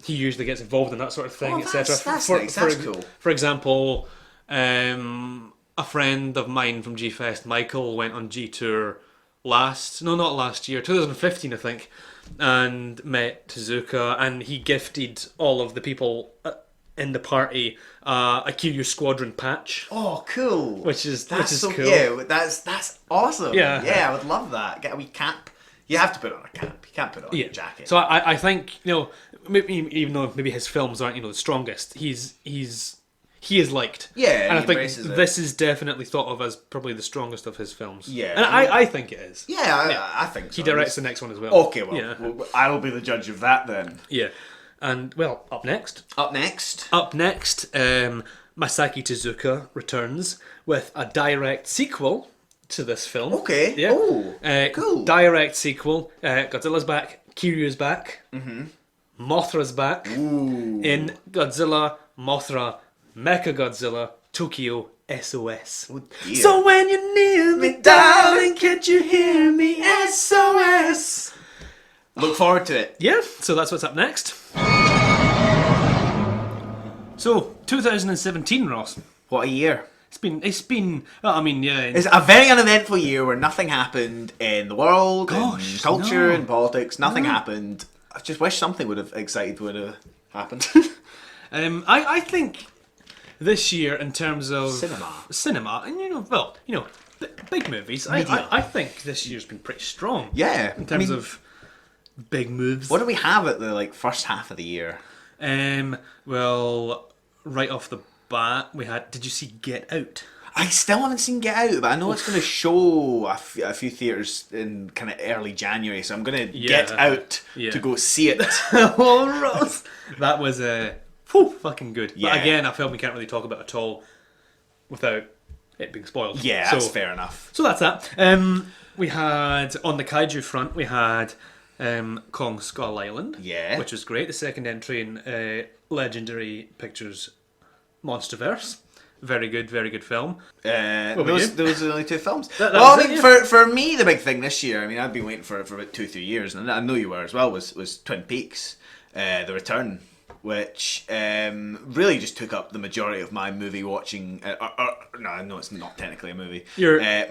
He usually gets involved in that sort of thing, etc. That's nice. That's cool. For example, a friend of mine from G-Fest, Michael, went on G-Tour not last year, 2015 I think, and met Tezuka, and he gifted all of the people in the party a Kaiju Squadron patch. Oh, cool! Which is cool. Yeah, that's awesome. Yeah, I would love that. Get a wee cap. You have to put it on a cap. You can't put it on a jacket. So I think maybe, even though maybe his films aren't the strongest, he is liked. Yeah, and I think this is definitely thought of as probably the strongest of his films. Yeah, and I think it is. Yeah, I think so. He directs the next one as well. Okay, well, I'll be the judge of that then. Yeah, and up next, Masaki Tezuka returns with a direct sequel to this film. Okay. Yeah. Oh, cool. Direct sequel. Godzilla's back. Kiryu's back. Mm-hmm. Mothra's back. Ooh. In Godzilla, Mothra, Mechagodzilla, Tokyo SOS. Oh, dear. So when you're near me, darling, can't you hear me? SOS. Look forward to it. Yeah, so that's what's up next. So, 2017, Ross. What a year. It's been. I mean, yeah. It's a very uneventful year where nothing happened in the world, in culture, in politics. Nothing happened. I just wish something would have happened. I think this year, in terms of cinema, and big movies. I think this year's been pretty strong. Yeah, in terms of big moves. What do we have at the first half of the year? Well, right off the bat, we had. Did you see Get Out? I still haven't seen Get Out, but I know it's going to show a few theatres in kind of early January, so I'm going to get out to go see it. Oh, Ross, that was fucking good. Yeah. But again, a film we can't really talk about at all without it being spoiled. Yeah, that's fair enough. So that's that. We had on the Kaiju front, we had Kong Skull Island, which was great. The second entry in Legendary Pictures Monsterverse. Very good film. Those are only two films. For me, the big thing this year, I mean, I've been waiting for about 2-3 years, and I know you were as well, was Twin Peaks, The Return, which really just took up the majority of my movie watching. No, it's not technically a movie.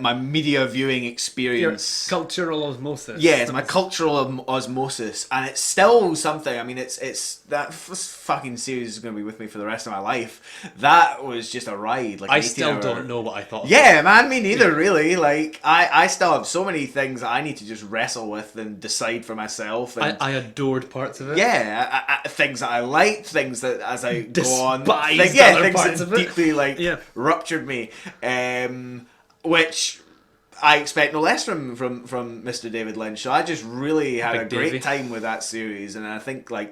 My media viewing experience. Your cultural osmosis. Yeah, it's my cultural osmosis, and it's still something. I mean, it's that fucking series is going to be with me for the rest of my life. That was just a ride. I still don't know what I thought. Yeah, man, me neither. Really, I still have so many things that I need to just wrestle with and decide for myself. And I adored parts of it. Yeah, things that I liked, things that as I go on, things that deeply ruptured me, which I expect no less from Mr. David Lynch. So I just really had a great time with that series, and I think I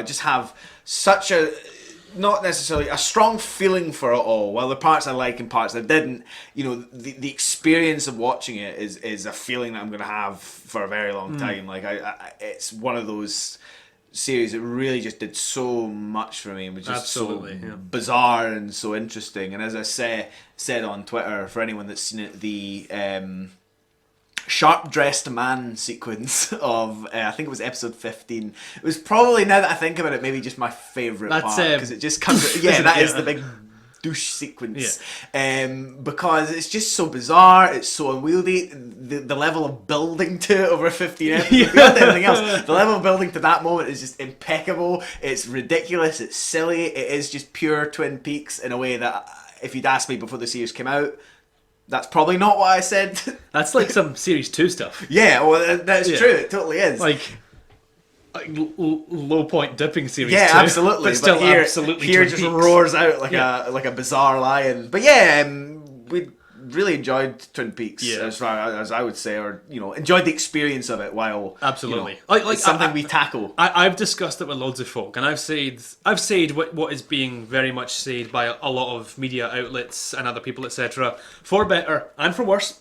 just have such a not necessarily a strong feeling for it all. Well, the parts I like and parts I didn't. The experience of watching it is a feeling that I'm going to have for a very long time. It's one of those series that really just did so much for me. It was just bizarre and so interesting. And as I said on Twitter, for anyone that's seen it, the sharp-dressed man sequence of I think it was episode 15. It was probably, now that I think about it, maybe just my favourite part, because it just comes. That is the big douche sequence, because it's just so bizarre, it's so unwieldy. The level of building to it over 15 episodes, beyond anything else, the level of building to that moment is just impeccable. It's ridiculous, it's silly, it is just pure Twin Peaks in a way that, if you'd asked me before the series came out, that's probably not what I said. That's like some Series 2 stuff. Yeah, well, that's true, it totally is. Like low point dipping Series 2. Yeah, absolutely. But still here, absolutely here Twin just Peaks. roars out like a bizarre lion. But yeah, we really enjoyed Twin Peaks, as far as I would say, or enjoyed the experience of it while absolutely it's something we tackle. I've discussed it with loads of folk, and I've said what is being very much said by a lot of media outlets and other people, etc. For better and for worse,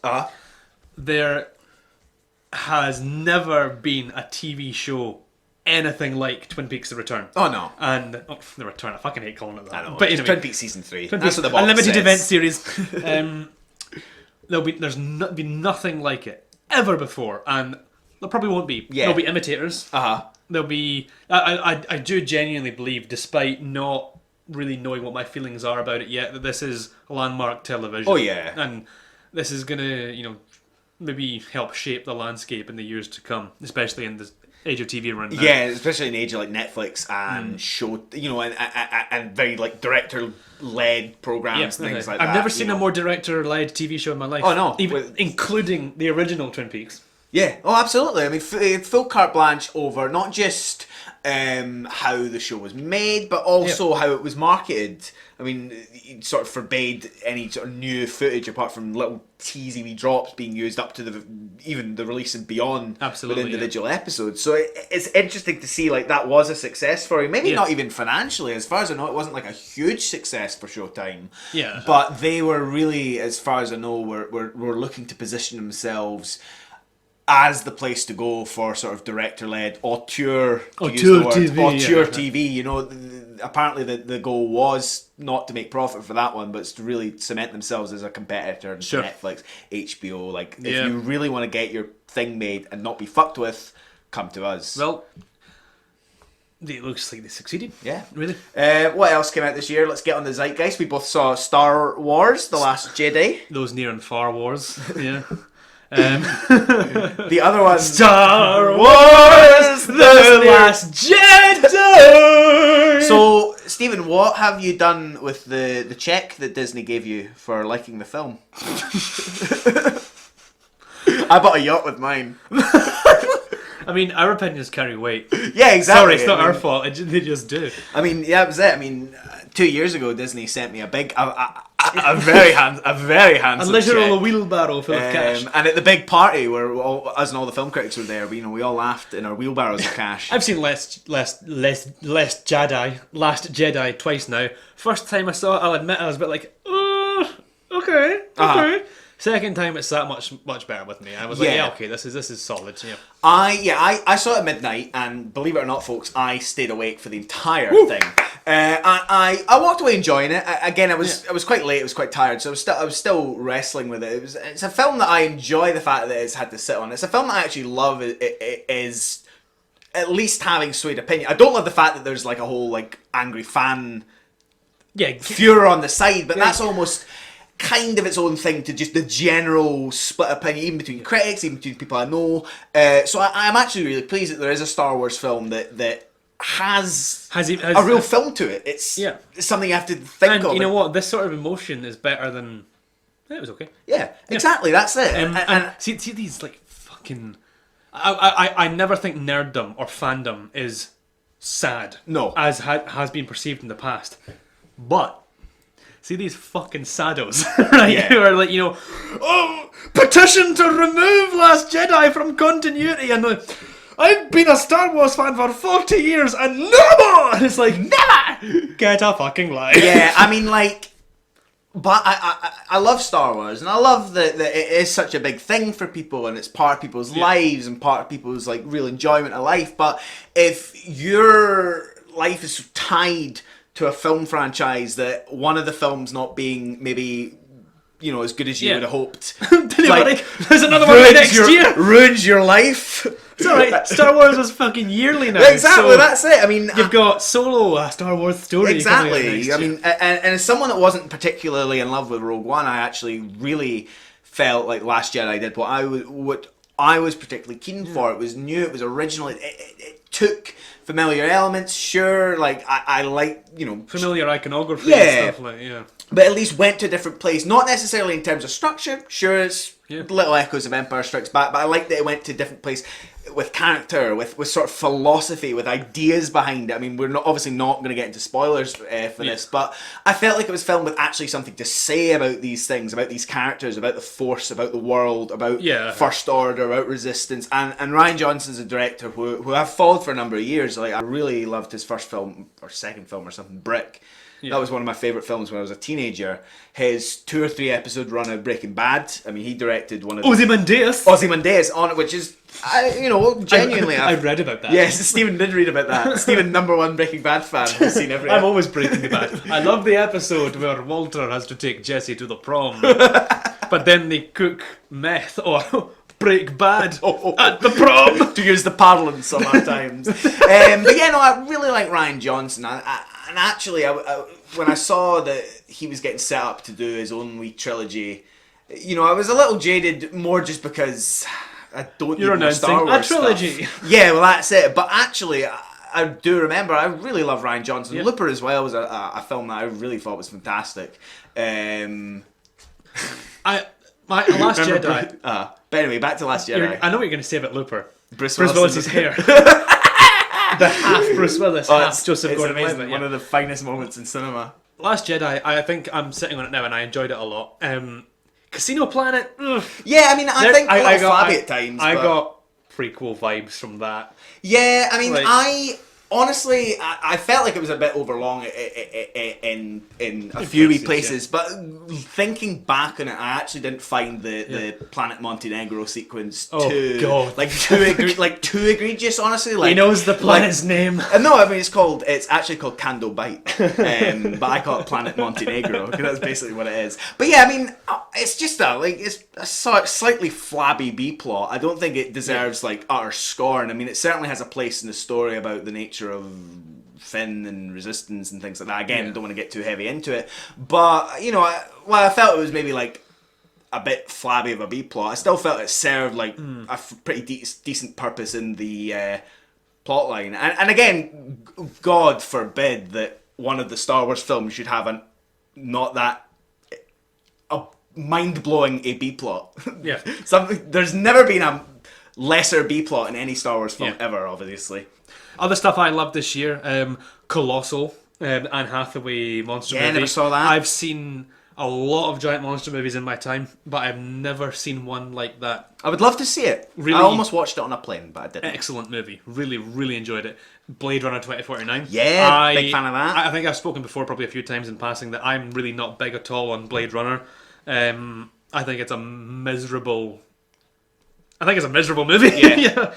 there has never been a TV show anything like Twin Peaks: The Return. Oh no, and The Return. I fucking hate calling it that. I know, but anyway, Twin Peaks season 3. Twin That's Peaks, what the box Unlimited says. Event series. There's been nothing like it ever before, and there probably won't be. Yeah. There'll be imitators. There'll be. I do genuinely believe, despite not really knowing what my feelings are about it yet, that this is landmark television. Oh yeah, and this is gonna maybe help shape the landscape in the years to come, especially in the age of TV around now. Yeah, especially in the age of like Netflix and show, and very like director-led programs, things like that. I've never seen a more director-led TV show in my life. Oh no, including the original Twin Peaks. Yeah, oh absolutely. I mean, full carte blanche over not just how the show was made, but also how it was marketed. I mean, it sort of forbade any sort of new footage apart from little teasy wee drops being used up to even the release and beyond with individual episodes. So it's interesting to see like that was a success for him. Maybe not even financially. As far as I know, it wasn't like a huge success for Showtime. Yeah. But they were really, as far as I know, were looking to position themselves as the place to go for sort of director-led auteur TV. Apparently the goal was not to make profit for that one, but it's to really cement themselves as a competitor to Netflix, HBO. Like, if you really want to get your thing made and not be fucked with, come to us. Well, it looks like they succeeded. Yeah. Really. What else came out this year? Let's get on the zeitgeist. We both saw Star Wars: The Last Jedi. Those near and far wars. Yeah. The other one, Star Wars: The Last Jedi. So, Stephen, what have you done with the check that Disney gave you for liking the film? I bought a yacht with mine. I mean, our opinions carry weight. Yeah, exactly. Sorry, it's not our fault. They just do. I mean, yeah, that was it. I mean, 2 years ago, Disney sent me a very handsome literal check. wheelbarrow full of cash. And at the big party where us and all the film critics were there, we all laughed in our wheelbarrows of cash. I've seen Last Jedi twice now. First time I saw it, I'll admit I was a bit like, okay. Second time it sat much better with me. I was like, okay, this is solid. Yeah. I saw it at midnight, and believe it or not, folks, I stayed awake for the entire thing. I walked away enjoying it. Again, I was quite late. I was quite tired, so I was still wrestling with it. It's a film that I enjoy the fact that it's had to sit on. It's a film that I actually love. It is at least having swayed opinion. I don't love the fact that there's like a whole like angry fan furor on the side, but that's almost kind of its own thing to just the general split opinion, even between critics, even between people I know. So I'm actually really pleased that there is a Star Wars film that has a real film to it. It's something you have to think of. You know what? This sort of emotion is better than... It was okay. Yeah, exactly. That's it. And see these like fucking... I never think nerddom or fandom is sad. No. As has been perceived in the past. But... See these fucking saddos, right? Yeah. Who are like, petition to remove Last Jedi from continuity, and I've been a Star Wars fan for 40 years and no more! And it's like, never! Get a fucking life. Yeah, I mean, like, but I love Star Wars, and I love that it is such a big thing for people, and it's part of people's lives and part of people's like real enjoyment of life. But if your life is tied to a film franchise that one of the films not being maybe as good as you would have hoped, like, there's another one next year. Ruins your life. It's alright. Star Wars is fucking yearly now. Exactly, so that's it. I mean, you've got Solo, a Star Wars story. Exactly. I mean, and as someone that wasn't particularly in love with Rogue One, I actually really felt like Last Jedi did what I was particularly keen for. It was new. It was original. It took familiar elements. Sure, like I like familiar iconography. And stuff like but at least went to a different place. Not necessarily in terms of structure. Sure, it's little echoes of Empire Strikes Back, but I like that it went to a different place with character, with sort of philosophy, with ideas behind it. I mean, we're obviously not going to get into spoilers for this, but I felt like it was filmed with actually something to say about these things, about these characters, about the Force, about the world, about First Order, about Resistance. And Rian Johnson's a director who I've followed for a number of years. Like, I really loved his first film, or second film or something, Brick. Yeah. That was one of my favourite films when I was a teenager. His 2 or 3 episode run of Breaking Bad. I mean, he directed one of Ozymandias on it, which is, genuinely. I read about that. Yes, Stephen did read about that. Stephen, #1 Breaking Bad fan, has seen every. I'm always Breaking Bad. I love the episode where Walter has to take Jesse to the prom, but then they cook meth or break bad at the prom, to use the parlance sometimes. But yeah, no, I really like Rian Johnson. And actually, when I saw that he was getting set up to do his own wee trilogy, I was a little jaded, more just because I don't need more Star Wars trilogy. Stuff. Yeah, well, that's it. But actually, I do remember, I really love Rian Johnson. Yep. Looper as well was a film that I really thought was fantastic. My Last Jedi. But anyway, back to Last Jedi. I know what you're going to say about Looper. Bruce Willis's hair. The half Bruce Willis, half Joseph Gordon-Levitt. One of the finest moments in cinema. Last Jedi, I think I'm sitting on it now and I enjoyed it a lot. Casino Planet. Ugh. Yeah, I mean, I think a little flabby at times. I got prequel vibes from that. Yeah, I mean, honestly, I felt like it was a bit overlong in a few wee places, but thinking back on it, I actually didn't find the Planet Montenegro sequence too egregious. Honestly, like, he knows the planet's name. No, I mean it's actually called Cando Bite, but I call it Planet Montenegro because that's basically what it is. But yeah, I mean, it's just it's a slightly flabby B plot. I don't think it deserves like utter scorn. I mean, it certainly has a place in the story about the nature of Finn and Resistance and things like that. Again, don't want to get too heavy into it, but I felt it was maybe like a bit flabby of a B plot. I still felt it served like a pretty decent purpose in the plot line. And again, God forbid that one of the Star Wars films should have a mind-blowing a B plot. Yeah, there's never been a lesser B plot in any Star Wars film ever, obviously. Other stuff I loved this year, Colossal, Anne Hathaway monster movie. Yeah, I never saw that. I've seen a lot of giant monster movies in my time, but I've never seen one like that. I would love to see it. Really, I almost watched it on a plane, but I didn't. Excellent movie. Really, really enjoyed it. Blade Runner 2049. Yeah, big fan of that. I think I've spoken before probably a few times in passing that I'm really not big at all on Blade Runner. I think it's a miserable movie. Yeah.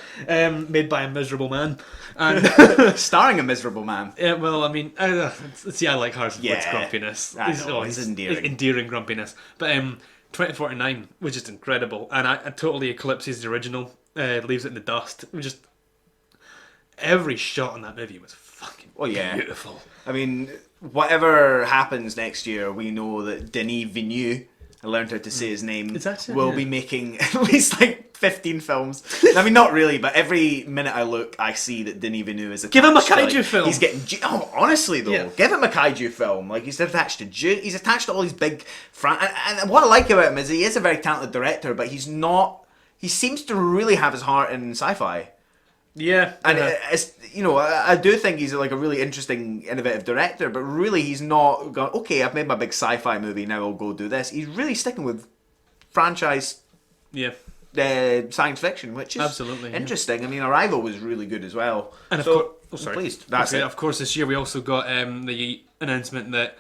Made by a miserable man. And starring a miserable man. Yeah, well, I mean, see, I like Harrison Ford's grumpiness. He's endearing. Endearing grumpiness. But 2049 was just incredible. And I totally eclipses the original. Leaves it in the dust. Just every shot in that movie was fucking beautiful. I mean, whatever happens next year, we know that Denis Villeneuve, I learned how to say his name, will be making at least like 15 films. I mean, not really, but every minute I look, I see that Denis Villeneuve is attached. Give him a kaiju film. He's getting. Honestly though, give him a kaiju film. Like, he's attached to he's attached to all these big. And what I like about him is he is a very talented director, but he's not. He seems to really have his heart in sci-fi. Yeah, and it's I do think he's like a really interesting, innovative director, but really he's not going, okay, I've made my big sci-fi movie, now I'll go do this. He's really sticking with franchise science fiction, which is absolutely interesting. I mean, Arrival was really good as well. And of course, this year we also got the announcement that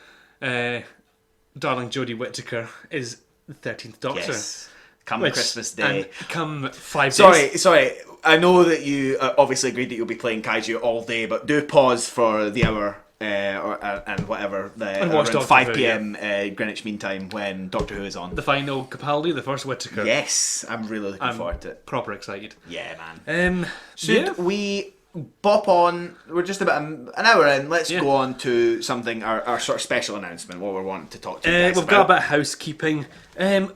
darling Jodie Whittaker is the 13th Doctor. Yes. Come Christmas Day. And come 5 days. Sorry. I know that you obviously agreed that you'll be playing Kaiju all day, but do pause for the hour and whatever, And watch around Doctor 5 Who, p.m. Greenwich Mean Time when Doctor Who is on. The final Capaldi, the first Whittaker. Yes, I'm really looking forward to it. Proper excited. Yeah, man. Should we bop on? We're just about an hour in. Let's go on to something, our sort of special announcement, what we're wanting to talk to you guys we've got a bit of housekeeping. The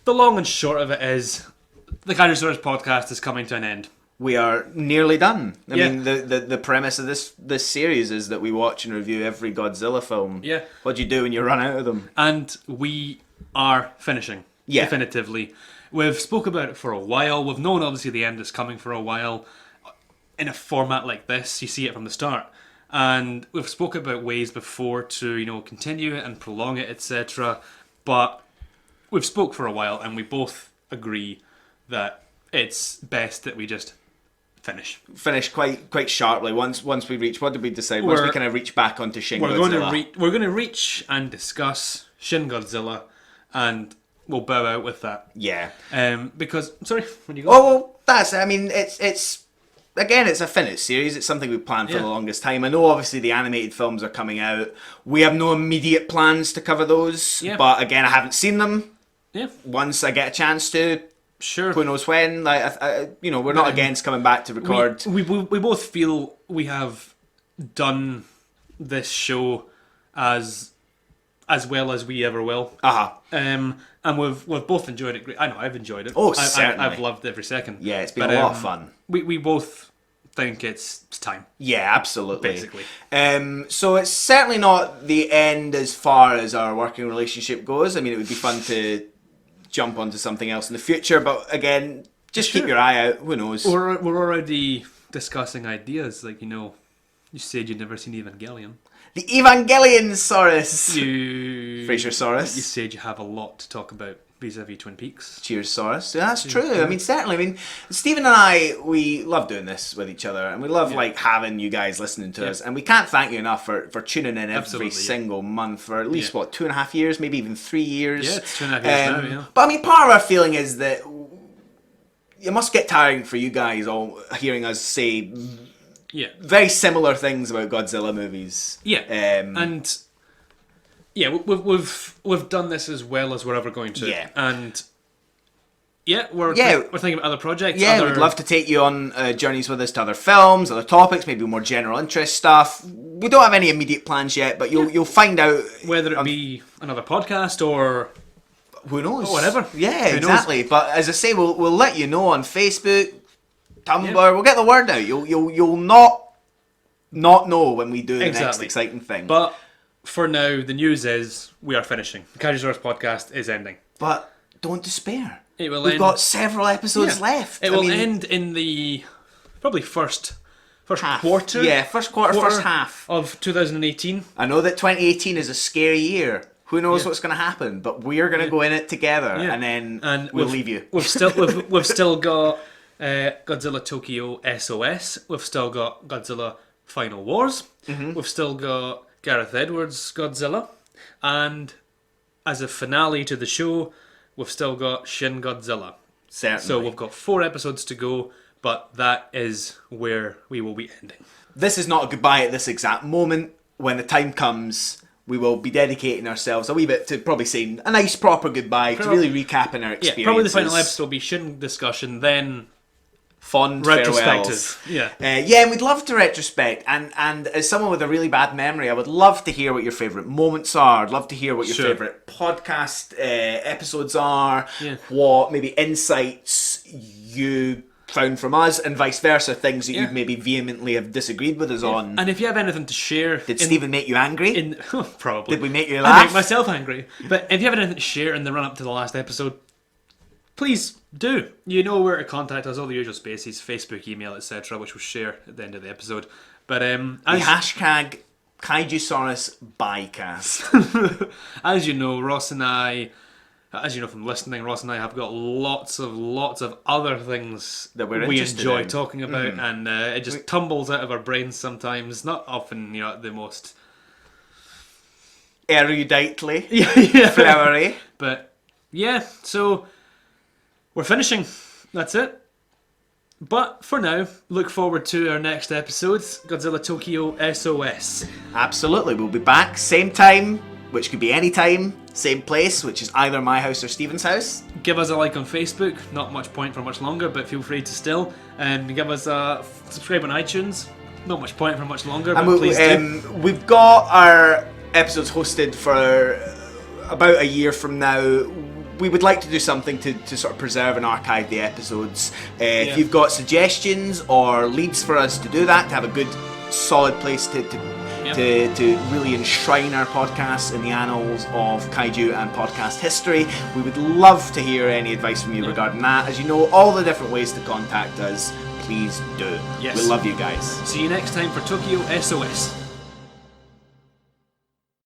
long and short of it is the Kaijusaurus Podcast is coming to an end. We are nearly done. I mean, the premise of this series is that we watch and review every Godzilla film. Yeah. What do you do when you run out of them? And we are finishing. Yeah. Definitively. We've spoke about it for a while. We've known, obviously, the end is coming for a while. In a format like this, you see it from the start. And we've spoke about ways before to, continue it and prolong it, etc. But we've spoke for a while, and we both agree that it's best that we just finish quite sharply. Once we reach, what did we decide? Once we kind of reach back onto Shin Godzilla. We're going to reach and discuss Shin Godzilla, and we'll bow out with that. Yeah. Because, sorry, when you go? Oh, well, that's it. I mean, it's again, it's a finished series. It's something we've planned for the longest time. I know, obviously, the animated films are coming out. We have no immediate plans to cover those. Yeah. But again, I haven't seen them. Yeah. Once I get a chance to. Sure. Who knows when? Like, we're not against coming back to record. We both feel we have done this show as well as we ever will. And we've both enjoyed it. I know I've enjoyed it. Oh, certainly. I've loved every second. Yeah, it's been a lot of fun. We both think it's time. Yeah, absolutely. Basically. So it's certainly not the end as far as our working relationship goes. I mean, it would be fun to jump onto something else in the future, but again, just keep your eye out. Who knows? We're already discussing ideas, like, you said you'd never seen Evangelion. The Evangelion-saurus! Fraser-saurus. You said you have a lot to talk about vis-a-vis Twin Peaks. Cheers-saurus. Yeah, that's true. I mean, certainly. I mean, Steven and I, we love doing this with each other, and we love having you guys listening to us, and we can't thank you enough for tuning in every single month for at least, 2.5 years, maybe even 3 years. Yeah, it's 2.5 years now, But I mean, part of our feeling is that it must get tiring for you guys all hearing us say very similar things about Godzilla movies. Yeah, and we've done this as well as we're ever going to. Yeah, and we're thinking about other projects. Yeah, we'd love to take you on journeys with us to other films, other topics, maybe more general interest stuff. We don't have any immediate plans yet, but you'll find out whether it be another podcast or. Who knows? Or whatever. Yeah, exactly. But as I say, we'll let you know on Facebook, Tumblr. We'll get the word out. You'll not know when we do the next exciting thing. But for now, the news is we are finishing. The Kaijusaurus Podcast is ending. But don't despair. It will We've got several episodes left. It will end in the probably first quarter. Yeah, first half of 2018. I know that 2018 is a scary year. Who knows what's going to happen? But we're going to go in it together, and then we'll leave you. We've still got Godzilla Tokyo SOS. We've still got Godzilla Final Wars. Mm-hmm. We've still got Gareth Edwards' Godzilla, and as a finale to the show, we've still got Shin Godzilla. Certainly. So we've got 4 episodes to go, but that is where we will be ending. This is not a goodbye at this exact moment. When the time comes, we will be dedicating ourselves a wee bit to probably saying a nice proper goodbye, to really recapping our experiences. Yeah, probably the final episode will be Shin discussion, then fond retrospective. Farewells. And we'd love to retrospect. And as someone with a really bad memory, I would love to hear what your favourite moments are. I'd love to hear what your favourite podcast episodes are. Yeah. What maybe insights you found from us, and vice versa, things that you'd maybe vehemently have disagreed with us on. And if you have anything to share... Did Steven make you angry? Probably. Did we make you laugh? I make myself angry. But if you have anything to share in the run-up to the last episode, please do. You know where to contact us, all the usual spaces, Facebook, email, etc., which we'll share at the end of the episode. But the hashtag Kaijusaurus Podcast. As you know, Ross and I... As you know from listening, Ross and I have got lots of other things that we enjoy talking about, and it just tumbles out of our brains sometimes. Not often, the most eruditely, flowery. But so we're finishing. That's it. But for now, look forward to our next episode, Godzilla Tokyo SOS. Absolutely, we'll be back, same time, which could be any time, same place, which is either my house or Steven's house. Give us a like on Facebook, not much point for much longer, but feel free to still. And give us a subscribe on iTunes, not much point for much longer, but please do. We've got our episodes hosted for about a year from now. We would like to do something to sort of preserve and archive the episodes. If you've got suggestions or leads for us to do that, to have a good solid place to really enshrine our podcast in the annals of kaiju and podcast history, we would love to hear any advice from you regarding that. As you know, all the different ways to contact us, please do. Yes. We love you guys. See you next time for Tokyo SOS.